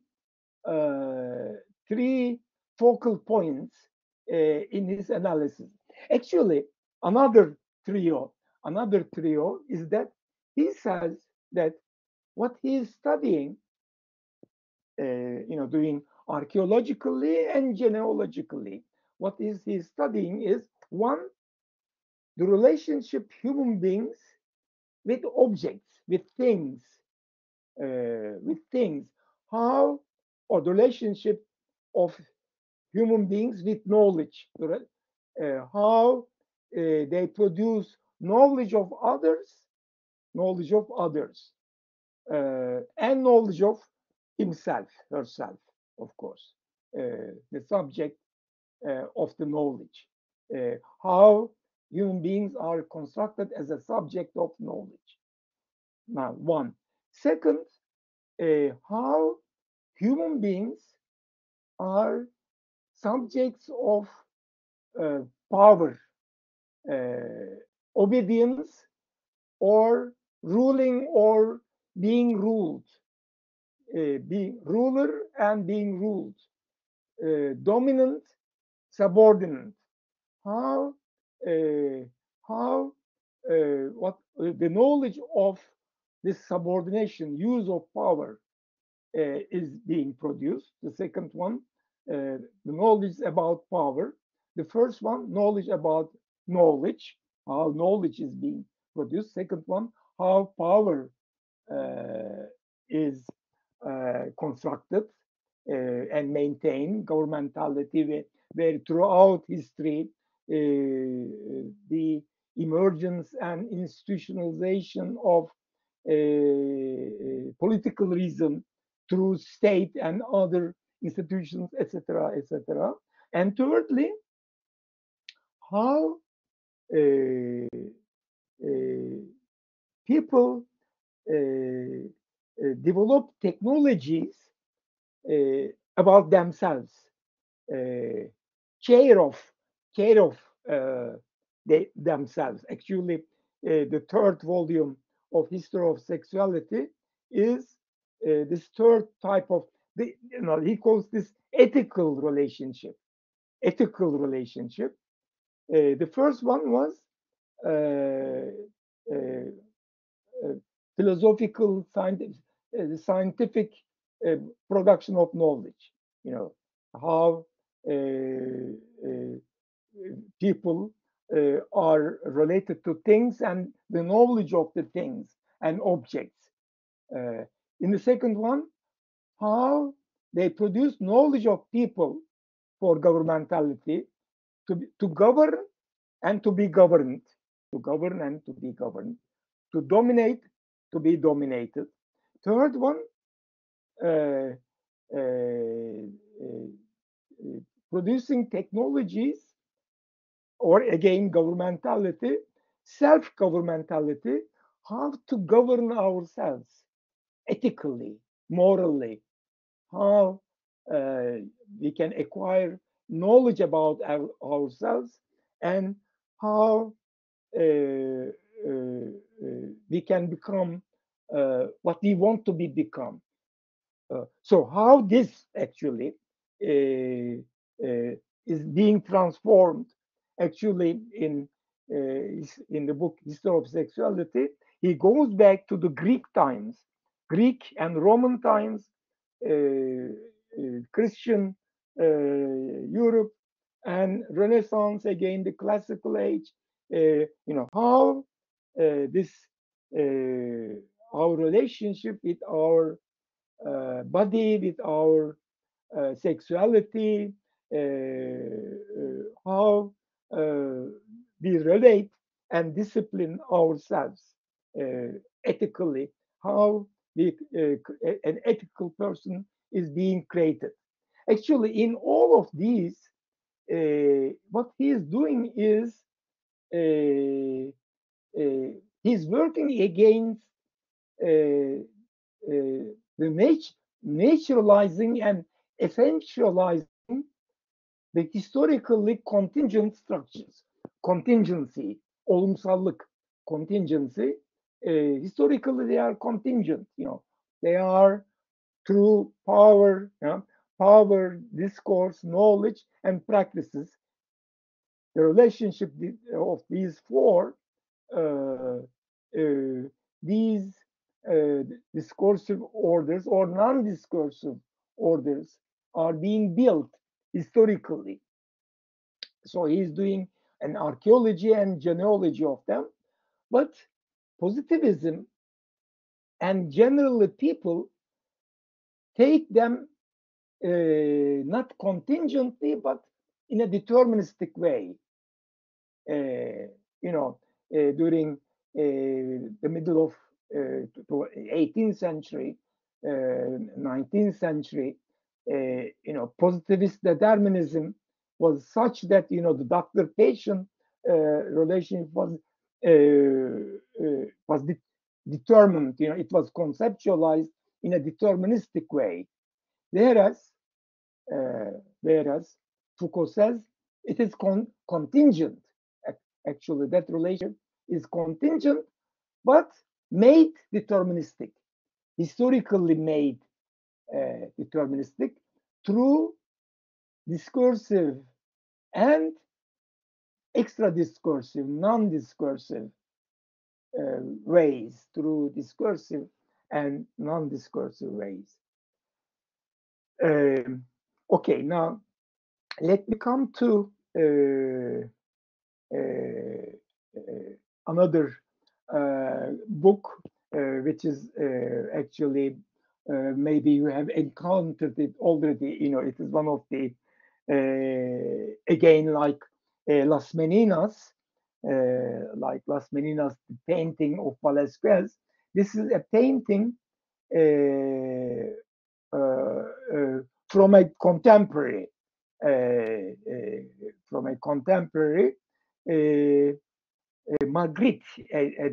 focal points in his analysis. Actually, another trio is that he says that what he is studying, doing archaeologically and genealogically, what is he studying is one, the relationship human beings with objects, with things, how, or the relationship of human beings with knowledge, how they produce knowledge of others, and knowledge of himself, herself, of course, the subject of the knowledge, how human beings are constructed as a subject of knowledge. Now, one. Second, how human beings are subjects of power, obedience, or ruling or being ruled, being ruler and being ruled, dominant, subordinate. How what the knowledge of this subordination, use of power, is being produced. The second one, the knowledge about power. The first one, knowledge about knowledge, how knowledge is being produced. Second one, how power is constructed and maintained, governmentality, where throughout history, the emergence and institutionalization of political reason through state and other institutions, etc., etc. And thirdly, how people develop technologies about themselves, care of themselves. Actually, the third volume of History of Sexuality is this third type of he calls this ethical relationship. The first one was philosophical, scientific production of knowledge. You know, how people are related to things and the knowledge of the things and objects. In the second one, how they produce knowledge of people for governmentality, to govern and to be governed, to dominate, to be dominated. Third one, producing technologies, or again, governmentality, self-governmentality, how to govern ourselves ethically, morally, how we can acquire knowledge about ourselves, and how we can become what we want to become. So how this actually is being transformed actually in the book History of Sexuality. He goes back to the Greek times, Greek and Roman times, Christian Europe, and Renaissance, again, the classical age, how this, our relationship with our body, with our sexuality, how we relate and discipline ourselves ethically, how an ethical person is being created. Actually, in all of these, what he is doing is he's working against the naturalizing and essentializing the historically contingent structures. Contingency, olumsallık, contingency. Historically, they are contingent. They are through power, power, discourse, knowledge, and practices. The relationship of these four, these discursive orders or non-discursive orders are being built historically. So he's doing an archaeology and genealogy of them. But positivism and generally people take them not contingently, but in a deterministic way. During the middle of 18th century, 19th century, positivist determinism was such that the doctor-patient relationship was determined. It was conceptualized in a deterministic way, whereas Foucault says it is contingent. Actually, that relationship is contingent, but made deterministic, historically made deterministic through discursive and extra-discursive, non-discursive ways, through discursive and non-discursive ways. Okay, now let me come to another book, which is actually maybe you have encountered it already. It is one of the again like Las Meninas, the painting of Velázquez. This is a painting from a contemporary, Magritte, a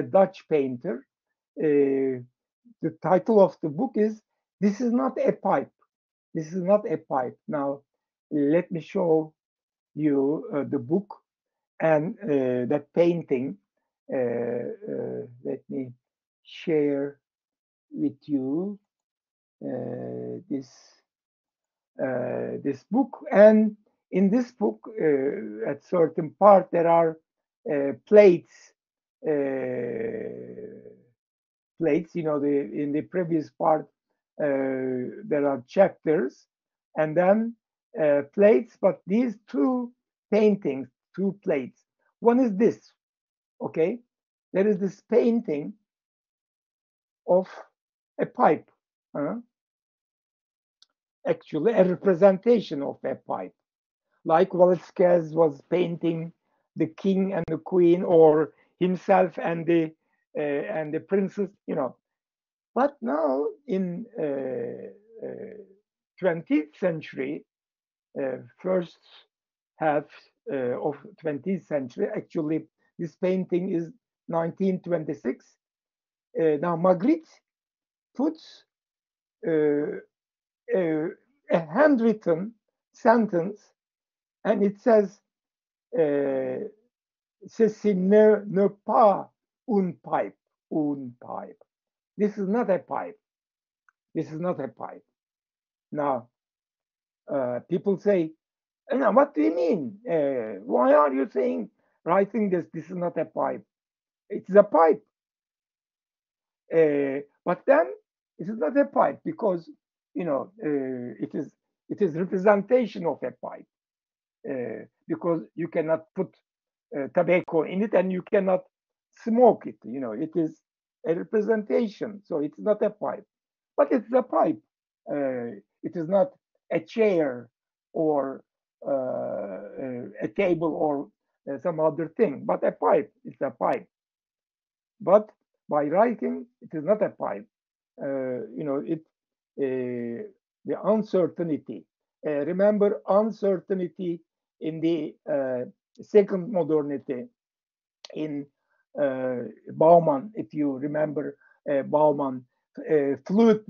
Dutch painter. The title of the book is "This is not a pipe." This is not a pipe. Now, let me show you the book and that painting. Let me share with you this book. And in this book, at certain part, there are plates. In the previous part, there are chapters, and then plates. But these two paintings, two plates. One is this. Okay, there is this painting of a pipe. Actually, a representation of a pipe, like Velázquez was painting the king and the queen, or himself and the princess. But now in 20th century, first half of 20th century, actually this painting is 1926. Now Magritte puts a handwritten sentence, and it says, "Ceci n'est pas un pipe, un pipe." This is not a pipe. This is not a pipe. Now, people say, "What do you mean? Why are you writing this? This is not a pipe. It's a pipe." But then it is not a pipe because it is representation of a pipe. because you cannot put tobacco in it and you cannot smoke it. It is a representation, so it's not a pipe, but it's a pipe. It is not a chair or a table or some other thing, but a pipe. It's a pipe. But by writing, it is not a pipe. The uncertainty. Remember uncertainty in the second modernity in Bauman, if you remember Bauman, in fluid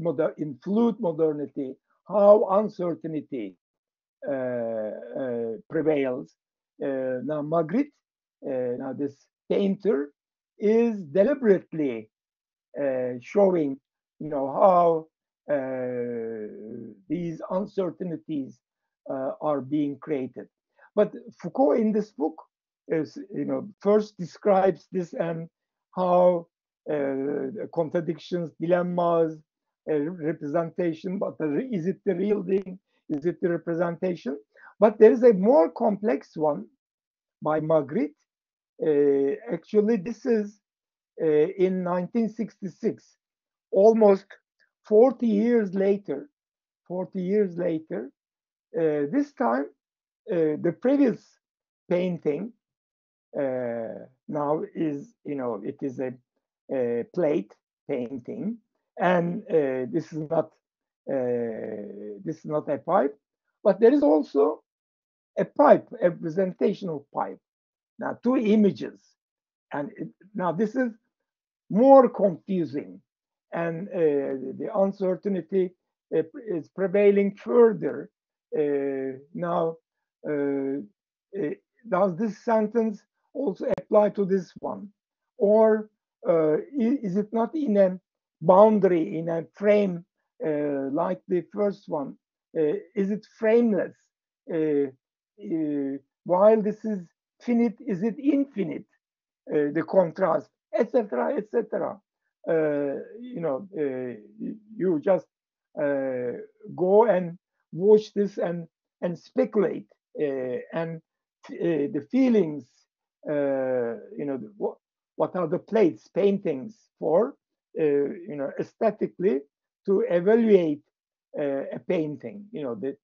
modernity, how uncertainty prevails. Now Magritte, now this painter, is deliberately showing, how these uncertainties are being created. But Foucault in this book is, first describes this and how contradictions, dilemmas, representation, but is it the real thing? Is it the representation? But there is a more complex one by Magritte. Actually, this is in 1966, almost 40 years later. 40 years later, this time the previous painting now is, it is a plate painting, and this is not a pipe, but there is also a pipe, a representational pipe. Now, two images, and now this is more confusing, and the uncertainty is prevailing further. Now, does this sentence also apply to this one, or is it not in a boundary, in a frame like the first one? Is it frameless? While this is finite, is it infinite? The contrast, etc., etc. You just go and watch this and speculate, and the feelings. What are the plates, paintings for? Aesthetically, to evaluate a painting. The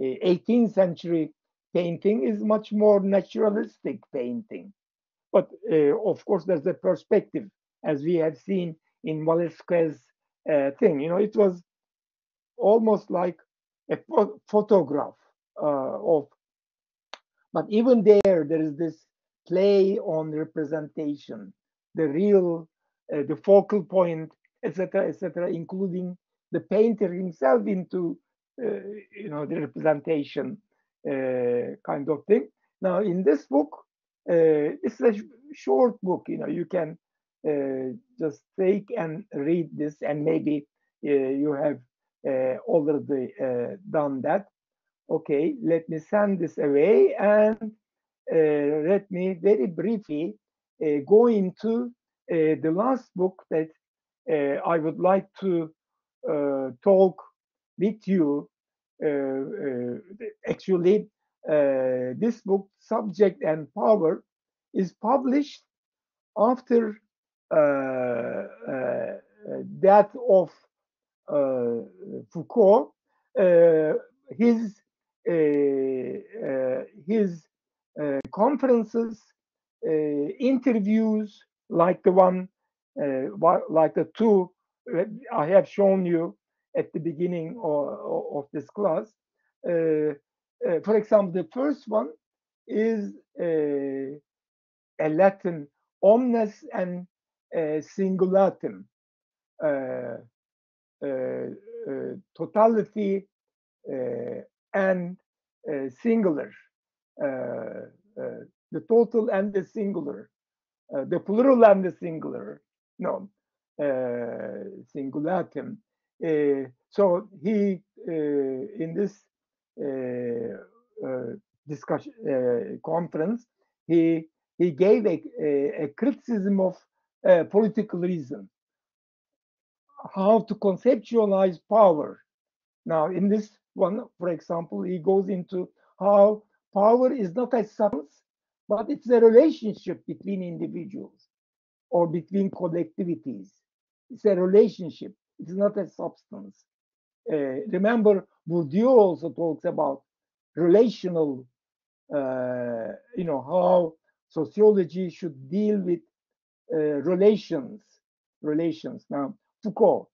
18th century painting is much more naturalistic painting. But of course, there's a perspective, as we have seen in Velasquez's thing. It was almost like a photograph of. But even there is this play on representation, the real, the focal point, etc., etc., including the painter himself into, the representation kind of thing. Now, in this book, it's a short book. You can just take and read this, and maybe you have already done that. Okay, let me send this away, and let me very briefly go into the last book that I would like to talk with you. Actually, this book, Subject and Power, is published after that of Foucault. His conferences, interviews, like the one, like the two I have shown you at the beginning of this class. For example, the first one is a Latin omnes and singulatum, totality and singular, the total and the singular, the plural and the singular, no, singulatum. So he, in this discussion conference, he gave a criticism of political reason, how to conceptualize power. Now, in this One, for example, he goes into how power is not a substance, but it's a relationship between individuals or between collectivities. It's a relationship. It's not a substance. Remember, Bourdieu also talks about relational, how sociology should deal with relations. Now, Foucault,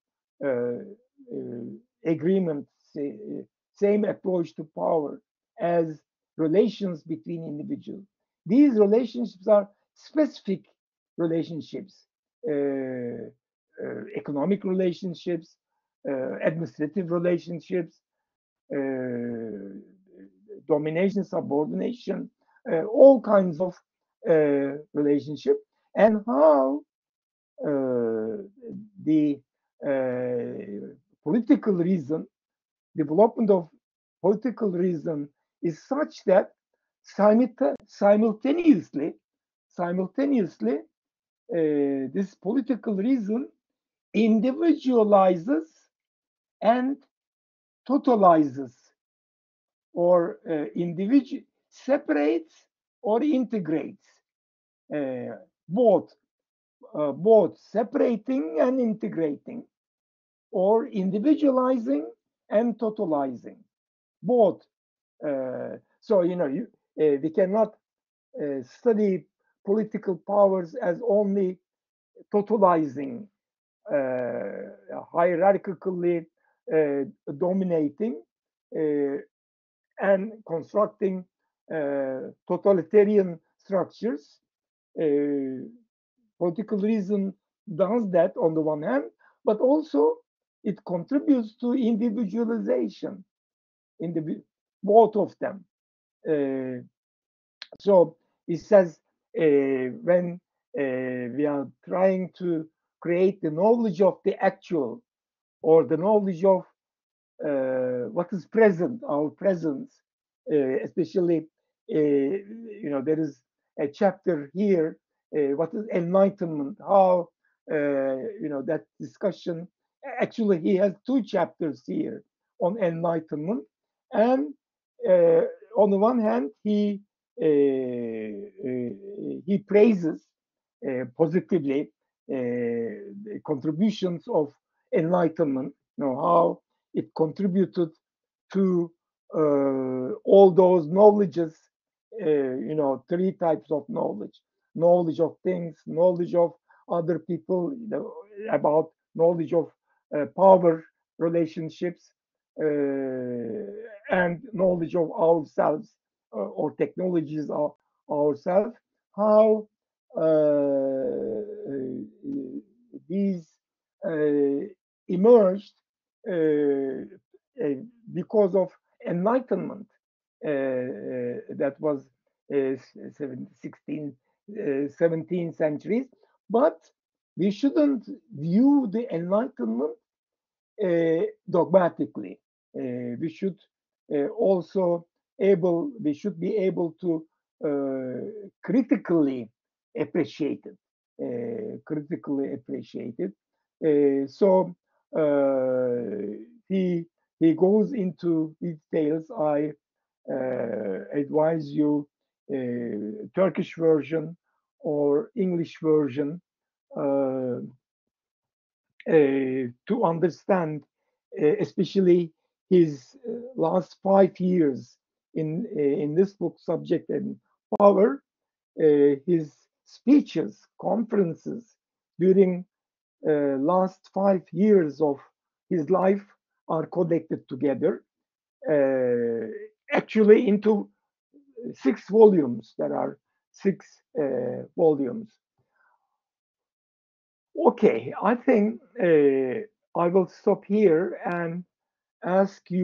agreement, same approach to power as relations between individuals. These relationships are specific relationships, economic relationships, administrative relationships, domination, subordination, all kinds of relationship, and how the political reason, development of political reason is such that simultaneously, this political reason individualizes and totalizes, or separates or integrates, both separating and integrating, or individualizing and totalizing, both. So we cannot study political powers as only totalizing, hierarchically dominating, and constructing totalitarian structures. Political reason does that on the one hand, but also it contributes to individualization in both of them. So it says when we are trying to create the knowledge of the actual, or the knowledge of what is present, our presence, especially, there is a chapter here, what is enlightenment, how, that discussion, actually he has two chapters here on enlightenment, and on the one hand, he praises positively the contributions of enlightenment, how it contributed to all those knowledges, three types of knowledge of things, knowledge of other people, about knowledge of power relationships, and knowledge of ourselves, or technologies of ourselves, how these emerged because of enlightenment, that was 16th, 17th centuries. But we shouldn't view the enlightenment dogmatically. We should we should be able to critically appreciate it. So he goes into details. I advise you Turkish version or English version to understand, especially his last 5 years in this book, Subject and Power. His speeches, conferences during last 5 years of his life are collected together, actually into 6 volumes. There are 6 volumes. Okay, I think I will stop here and ask you